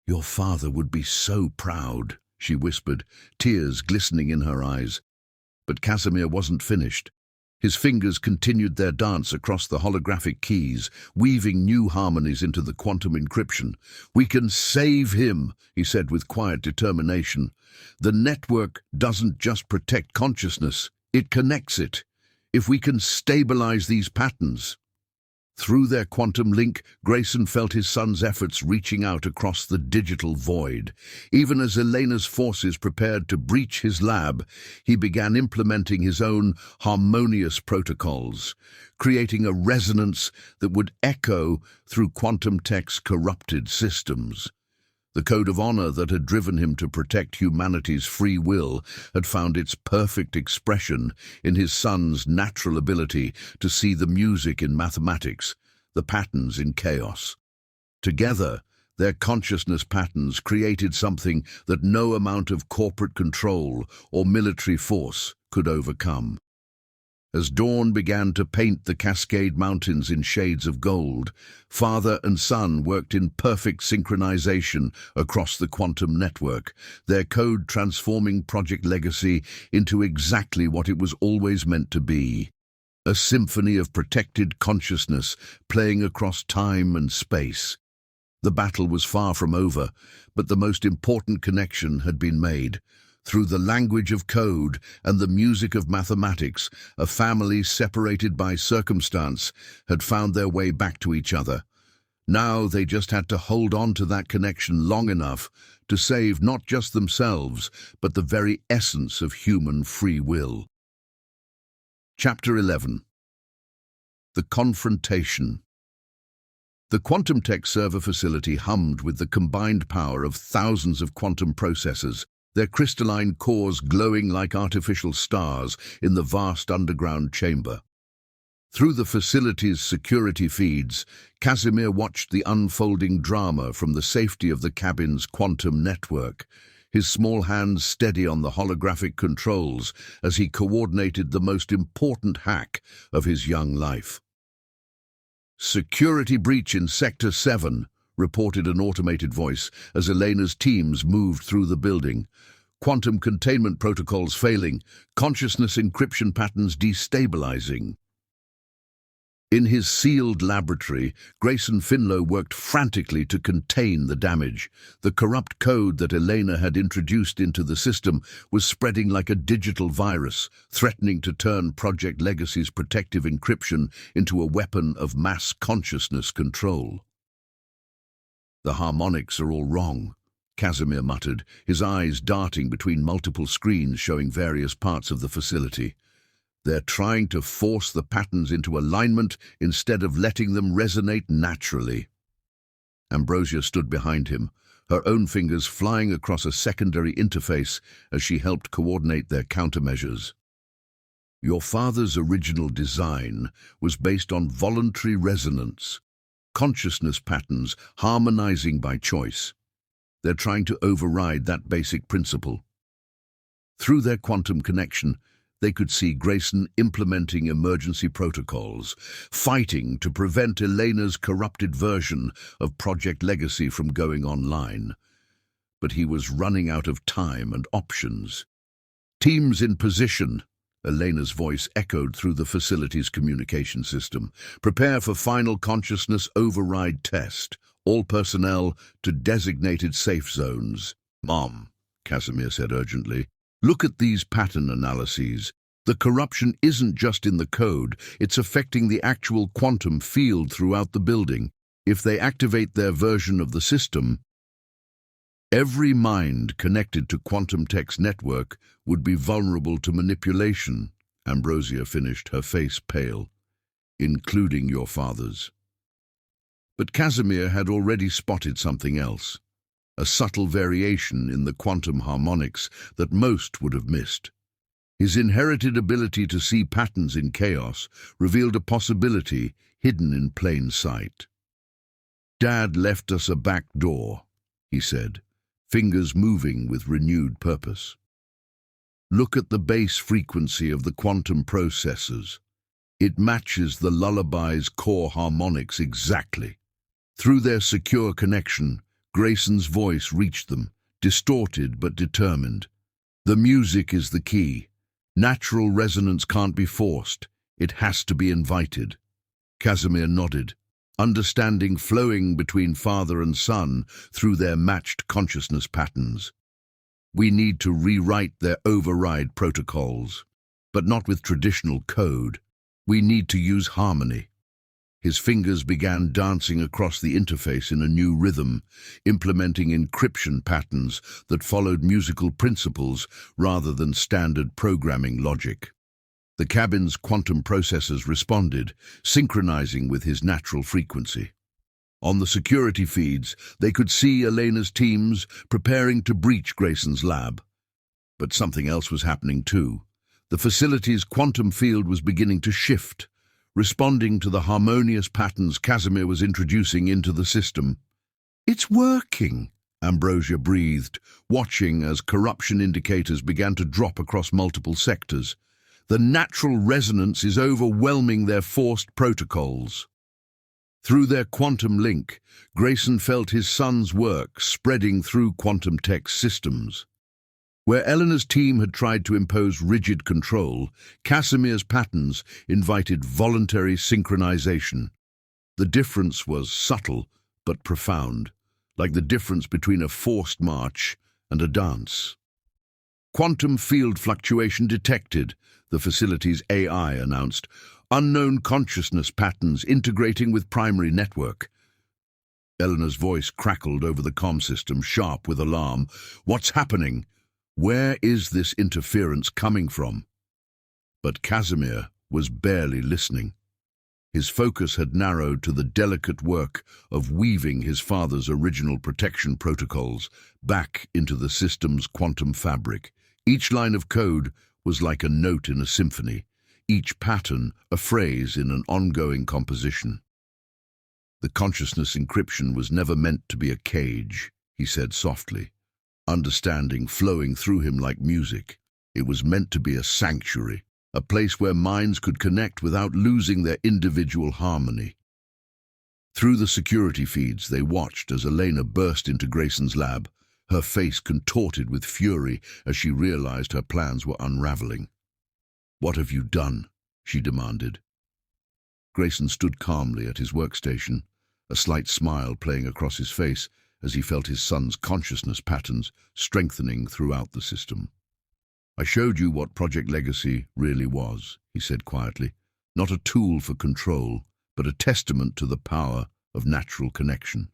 "Your father would be so proud," she whispered, tears glistening in her eyes. But Casimir wasn't finished. His fingers continued their dance across the holographic keys, weaving new harmonies into the quantum encryption. "We can save him," he said with quiet determination. "The network doesn't just protect consciousness, it connects it. If we can stabilize these patterns." Through their quantum link, Grayson felt his son's efforts reaching out across the digital void. Even as Elena's forces prepared to breach his lab, he began implementing his own harmonious protocols, creating a resonance that would echo through quantum tech's corrupted systems. The code of honor that had driven him to protect humanity's free will had found its perfect expression in his son's natural ability to see the music in mathematics, the patterns in chaos. Together, their consciousness patterns created something that no amount of corporate control or military force could overcome. As dawn began to paint the Cascade Mountains in shades of gold, father and son worked in perfect synchronization across the quantum network, their code transforming Project Legacy into exactly what it was always meant to be: a symphony of protected consciousness playing across time and space. The battle was far from over, but the most important connection had been made. Through the language of code and the music of mathematics, a family separated by circumstance had found their way back to each other. Now they just had to hold on to that connection long enough to save not just themselves, but the very essence of human free will. Chapter 11. The Confrontation. The quantum tech server facility hummed with the combined power of thousands of quantum processors, their crystalline cores glowing like artificial stars in the vast underground chamber. Through the facility's security feeds, Casimir watched the unfolding drama from the safety of the cabin's quantum network, his small hands steady on the holographic controls as he coordinated the most important hack of his young life. "Security breach in Sector 7, reported an automated voice as Elena's teams moved through the building. Quantum containment protocols failing, consciousness encryption patterns destabilizing. In his sealed laboratory, Grayson Finlow worked frantically to contain the damage. The corrupt code that Elena had introduced into the system was spreading like a digital virus, threatening to turn Project Legacy's protective encryption into a weapon of mass consciousness control. "The harmonics are all wrong," Casimir muttered, his eyes darting between multiple screens showing various parts of the facility. "They're trying to force the patterns into alignment instead of letting them resonate naturally." Ambrosia stood behind him, her own fingers flying across a secondary interface as she helped coordinate their countermeasures. "Your father's original design was based on voluntary resonance, consciousness patterns harmonizing by choice. They're trying to override that basic principle." Through their quantum connection, they could see Grayson implementing emergency protocols, fighting to prevent Elena's corrupted version of Project Legacy from going online. But he was running out of time and options. "Teams in position," Elena's voice echoed through the facility's communication system. "Prepare for final consciousness override test. All personnel to designated safe zones." "Mom," Casimir said urgently, "look at these pattern analyses. The corruption isn't just in the code, it's affecting the actual quantum field throughout the building. If they activate their version of the system, every mind connected to Quantum Tech's network would be vulnerable to manipulation," Ambrosia finished, her face pale, "including your father's." But Casimir had already spotted something else, a subtle variation in the quantum harmonics that most would have missed. His inherited ability to see patterns in chaos revealed a possibility hidden in plain sight. "Dad left us a back door," he said, fingers moving with renewed purpose. "Look at the base frequency of the quantum processors. It matches the lullaby's core harmonics exactly." Through their secure connection, Grayson's voice reached them, distorted but determined. "The music is the key. Natural resonance can't be forced. It has to be invited." Casimir nodded, understanding flowing between father and son through their matched consciousness patterns. "We need to rewrite their override protocols, but not with traditional code. We need to use harmony." His fingers began dancing across the interface in a new rhythm, implementing encryption patterns that followed musical principles rather than standard programming logic. The cabin's quantum processors responded, synchronizing with his natural frequency. On the security feeds, they could see Elena's teams preparing to breach Grayson's lab. But something else was happening too. The facility's quantum field was beginning to shift, responding to the harmonious patterns Casimir was introducing into the system. "It's working," Ambrosia breathed, watching as corruption indicators began to drop across multiple sectors. The natural resonance is overwhelming their forced protocols. Through their quantum link, Grayson felt his son's work spreading through quantum tech systems. Where Elena's team had tried to impose rigid control, Casimir's patterns invited voluntary synchronization. The difference was subtle but profound, like the difference between a forced march and a dance. "Quantum field fluctuation detected," the facility's AI announced. "Unknown consciousness patterns integrating with primary network." Elena's voice crackled over the comm system, sharp with alarm. "What's happening? Where is this interference coming from?" But Casimir was barely listening. His focus had narrowed to the delicate work of weaving his father's original protection protocols back into the system's quantum fabric. Each line of code was like a note in a symphony, each pattern a phrase in an ongoing composition. "The consciousness encryption was never meant to be a cage," he said softly, understanding flowing through him like music. "It was meant to be a sanctuary, a place where minds could connect without losing their individual harmony." Through the security feeds, they watched as Elena burst into Grayson's lab, her face contorted with fury as she realized her plans were unraveling. "What have you done?" she demanded. Grayson stood calmly at his workstation, a slight smile playing across his face as he felt his son's consciousness patterns strengthening throughout the system. "I showed you what Project Legacy really was," he said quietly. "Not a tool for control, but a testament to the power of natural connection."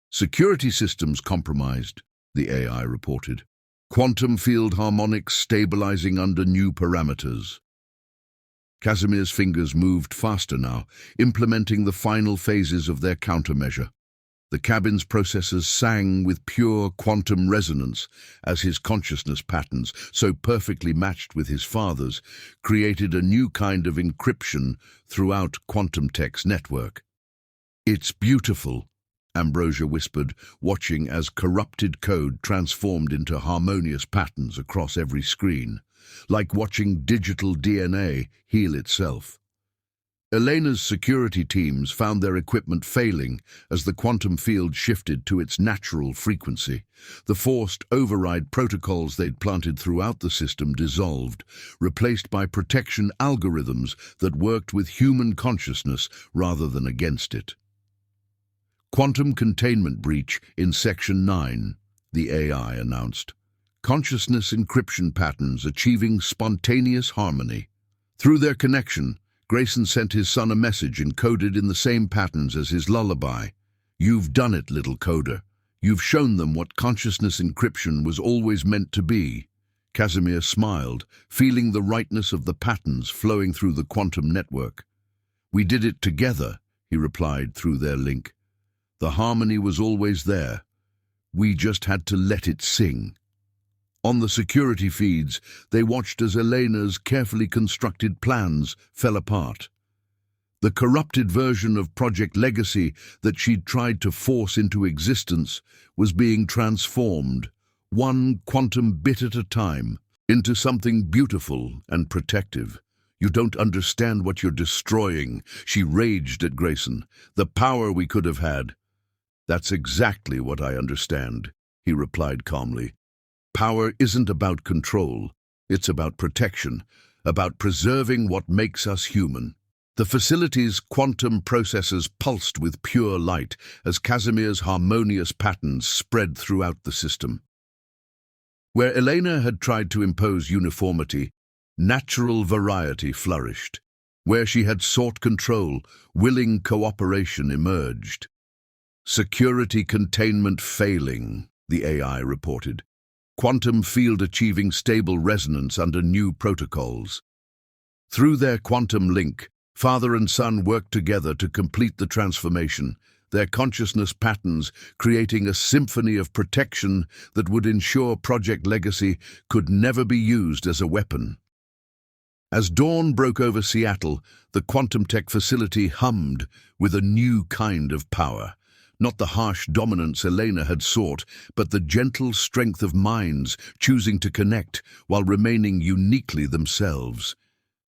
"Security systems compromised," the AI reported. "Quantum field harmonics stabilizing under new parameters." Casimir's fingers moved faster now, implementing the final phases of their countermeasure. The cabin's processors sang with pure quantum resonance as his consciousness patterns, so perfectly matched with his father's, created a new kind of encryption throughout Quantum Tech's network. "It's beautiful," Ambrosia whispered, watching as corrupted code transformed into harmonious patterns across every screen, like watching digital DNA heal itself. Elena's security teams found their equipment failing as the quantum field shifted to its natural frequency. The forced override protocols they'd planted throughout the system dissolved, replaced by protection algorithms that worked with human consciousness rather than against it. "Quantum containment breach in Section 9, the AI announced. "Consciousness encryption patterns achieving spontaneous harmony." Through their connection, Grayson sent his son a message encoded in the same patterns as his lullaby. "You've done it, little coder. You've shown them what consciousness encryption was always meant to be." Casimir smiled, feeling the rightness of the patterns flowing through the quantum network. "We did it together," he replied through their link. "The harmony was always there. We just had to let it sing." On the security feeds, they watched as Elena's carefully constructed plans fell apart. The corrupted version of Project Legacy that she'd tried to force into existence was being transformed, one quantum bit at a time, into something beautiful and protective. "You don't understand what you're destroying," she raged at Grayson. "The power we could have had." "That's exactly what I understand," he replied calmly. "Power isn't about control. It's about protection, about preserving what makes us human." The facility's quantum processors pulsed with pure light as Casimir's harmonious patterns spread throughout the system. Where Elena had tried to impose uniformity, natural variety flourished. Where she had sought control, willing cooperation emerged. Security containment failing, the AI reported. Quantum field achieving stable resonance under new protocols. Through their quantum link, father and son worked together to complete the transformation, their consciousness patterns creating a symphony of protection that would ensure Project Legacy could never be used as a weapon. As dawn broke over Seattle, the quantum tech facility hummed with a new kind of power. Not the harsh dominance Elena had sought, but the gentle strength of minds choosing to connect while remaining uniquely themselves.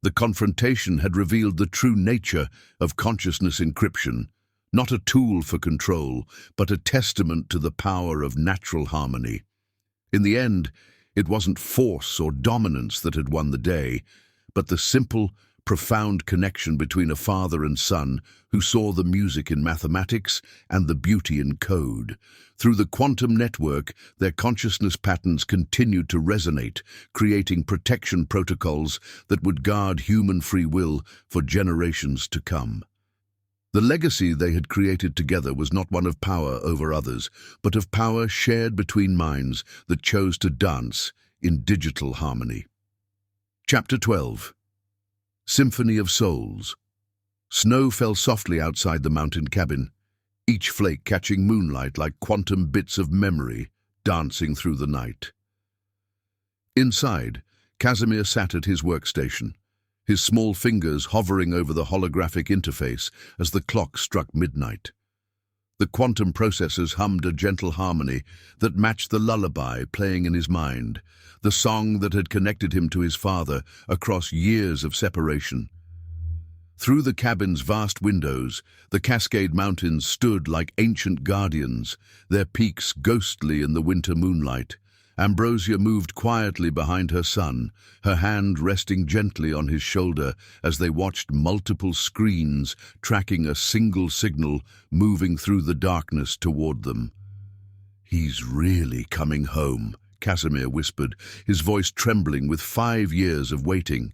The confrontation had revealed the true nature of consciousness encryption, not a tool for control, but a testament to the power of natural harmony. In the end, it wasn't force or dominance that had won the day, but the simple, profound connection between a father and son who saw the music in mathematics and the beauty in code. Through the quantum network, their consciousness patterns continued to resonate, creating protection protocols that would guard human free will for generations to come. The legacy they had created together was not one of power over others, but of power shared between minds that chose to dance in digital harmony. Chapter 12. Symphony of Souls. Snow fell softly outside the mountain cabin, each flake catching moonlight like quantum bits of memory dancing through the night. Inside, Casimir sat at his workstation, his small fingers hovering over the holographic interface as the clock struck midnight. The quantum processors hummed a gentle harmony that matched the lullaby playing in his mind, the song that had connected him to his father across years of separation. Through the cabin's vast windows, the Cascade Mountains stood like ancient guardians, their peaks ghostly in the winter moonlight. Ambrosia moved quietly behind her son, her hand resting gently on his shoulder as they watched multiple screens tracking a single signal moving through the darkness toward them. "He's really coming home," Casimir whispered, his voice trembling with 5 years of waiting.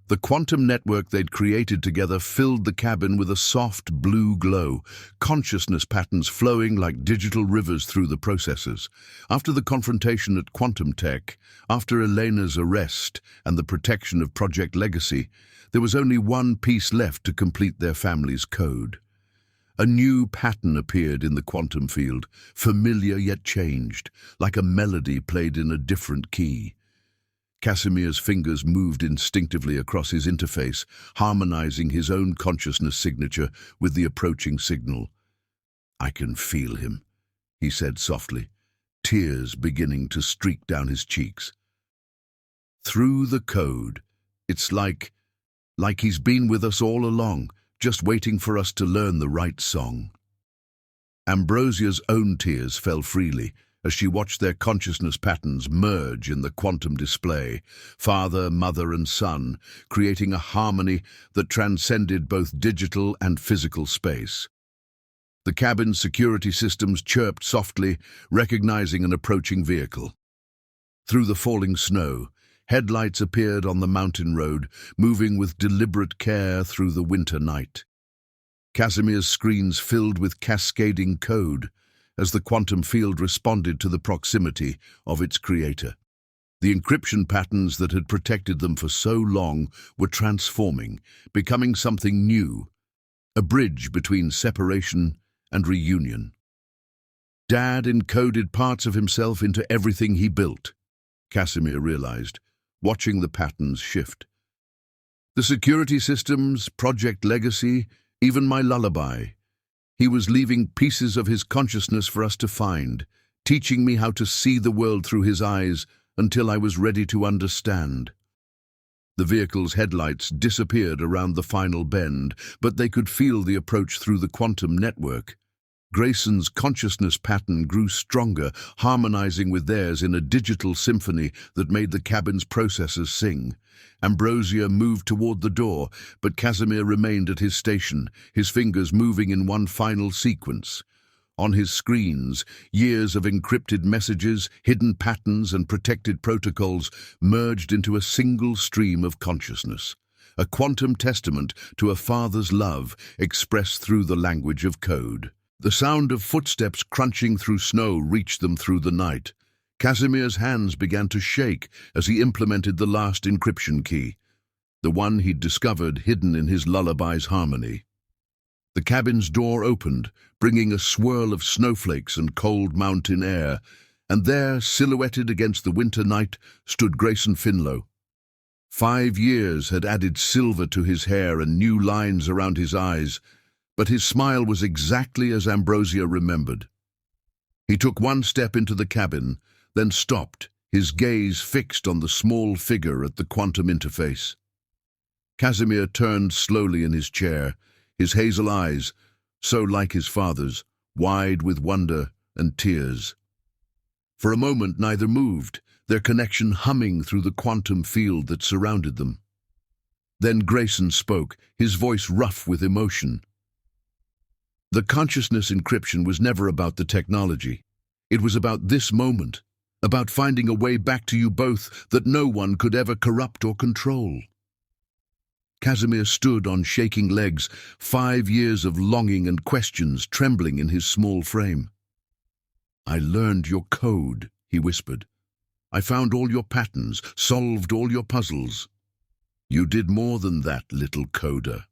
The quantum network they'd created together filled the cabin with a soft blue glow, consciousness patterns flowing like digital rivers through the processors. After the confrontation at Quantum Tech, after Elena's arrest and the protection of Project Legacy, there was only one piece left to complete their family's code. A new pattern appeared in the quantum field, familiar yet changed, like a melody played in a different key. Casimir's fingers moved instinctively across his interface, harmonizing his own consciousness signature with the approaching signal. "I can feel him," he said softly, tears beginning to streak down his cheeks. "Through the code, it's like he's been with us all along, just waiting for us to learn the right song." Ambrosia's own tears fell freely as she watched their consciousness patterns merge in the quantum display, father, mother, and son, creating a harmony that transcended both digital and physical space. The cabin's security systems chirped softly, recognizing an approaching vehicle. Through the falling snow, headlights appeared on the mountain road, moving with deliberate care through the winter night. Casimir's screens filled with cascading code, as the quantum field responded to the proximity of its creator. The encryption patterns that had protected them for so long were transforming, becoming something new, a bridge between separation and reunion. Dad encoded parts of himself into everything he built, Casimir realized, watching the patterns shift. The security systems, Project Legacy, even my lullaby. He was leaving pieces of his consciousness for us to find, teaching me how to see the world through his eyes until I was ready to understand. The vehicle's headlights disappeared around the final bend, but they could feel the approach through the quantum network. Grayson's consciousness pattern grew stronger, harmonizing with theirs in a digital symphony that made the cabin's processors sing. Ambrosia moved toward the door, but Casimir remained at his station, his fingers moving in one final sequence. On his screens, years of encrypted messages, hidden patterns, and protected protocols merged into a single stream of consciousness. a quantum testament to a father's love expressed through the language of code. The sound of footsteps crunching through snow reached them through the night. Casimir's hands began to shake as he implemented the last encryption key, the one he'd discovered hidden in his lullaby's harmony. The cabin's door opened, bringing a swirl of snowflakes and cold mountain air, and there, silhouetted against the winter night, stood Grayson Finlow. 5 years had added silver to his hair and new lines around his eyes, but his smile was exactly as Ambrosia remembered. He took one step into the cabin, then stopped, his gaze fixed on the small figure at the quantum interface. Casimir turned slowly in his chair, his hazel eyes, so like his father's, wide with wonder and tears. For a moment neither moved, their connection humming through the quantum field that surrounded them. Then Grayson spoke, his voice rough with emotion. The consciousness encryption was never about the technology. It was about this moment, about finding a way back to you both that no one could ever corrupt or control. Casimir stood on shaking legs, 5 years of longing and questions trembling in his small frame. "I learned your code," he whispered. "I found all your patterns, solved all your puzzles." "You did more than that, little coder,"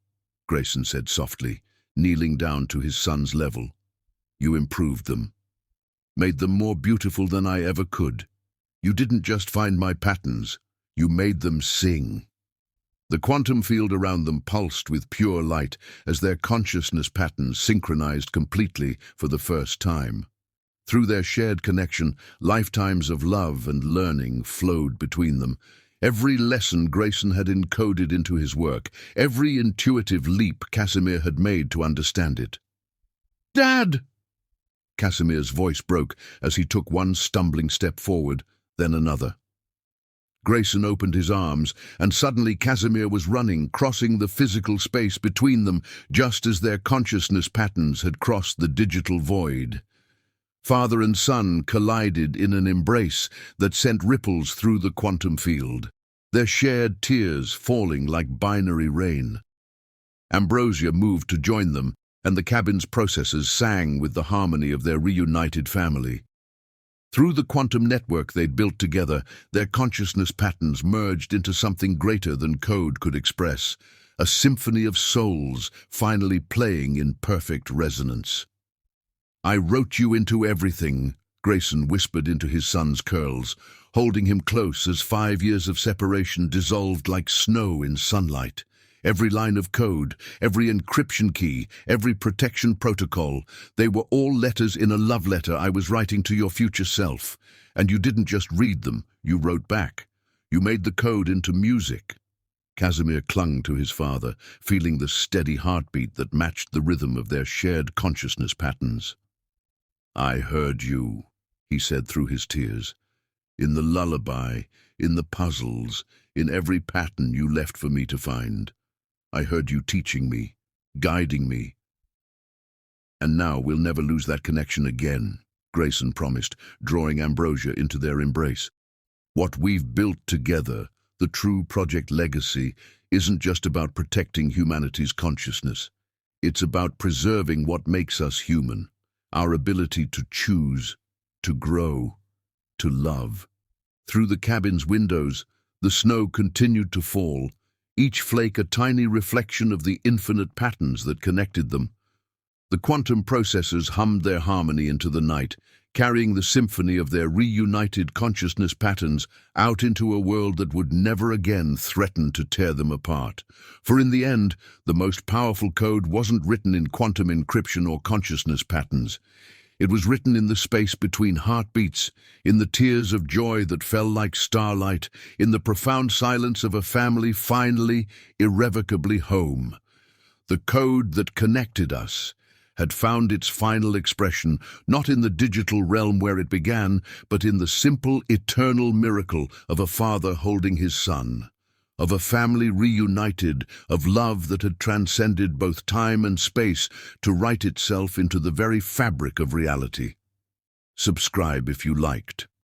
Grayson said softly, kneeling down to his son's level. "You improved them, made them more beautiful than I ever could. You didn't just find my patterns, you made them sing." The quantum field around them pulsed with pure light as their consciousness patterns synchronized completely for the first time. Through their shared connection, lifetimes of love and learning flowed between them. Every lesson Grayson had encoded into his work, every intuitive leap Casimir had made to understand it. "Dad!" Casimir's voice broke as he took one stumbling step forward, then another. Grayson opened his arms, and suddenly Casimir was running, crossing the physical space between them, just as their consciousness patterns had crossed the digital void. Father and son collided in an embrace that sent ripples through the quantum field, their shared tears falling like binary rain. Ambrosia moved to join them, and the cabin's processors sang with the harmony of their reunited family. Through the quantum network they'd built together, their consciousness patterns merged into something greater than code could express, a symphony of souls finally playing in perfect resonance. "I wrote you into everything," Grayson whispered into his son's curls, holding him close as 5 years of separation dissolved like snow in sunlight. Every line of code, every encryption key, every protection protocol, they were all letters in a love letter I was writing to your future self. And you didn't just read them, you wrote back. You made the code into music. Casimir clung to his father, feeling the steady heartbeat that matched the rhythm of their shared consciousness patterns. "I heard you," he said through his tears. "In the lullaby, in the puzzles, in every pattern you left for me to find. I heard you teaching me, guiding me. And now we'll never lose that connection again," Grayson promised, drawing Ambrosia into their embrace. "What we've built together, the true project legacy, isn't just about protecting humanity's consciousness. It's about preserving what makes us human, our ability to choose, to grow, to love." Through the cabin's windows, the snow continued to fall, each flake a tiny reflection of the infinite patterns that connected them. The quantum processors hummed their harmony into the night, carrying the symphony of their reunited consciousness patterns out into a world that would never again threaten to tear them apart. For in the end, the most powerful code wasn't written in quantum encryption or consciousness patterns. It was written in the space between heartbeats, in the tears of joy that fell like starlight, in the profound silence of a family finally, irrevocably home. The code that connected us had found its final expression, not in the digital realm where it began, but in the simple, eternal miracle of a father holding his son, of a family reunited, of love that had transcended both time and space to write itself into the very fabric of reality. Subscribe if you liked.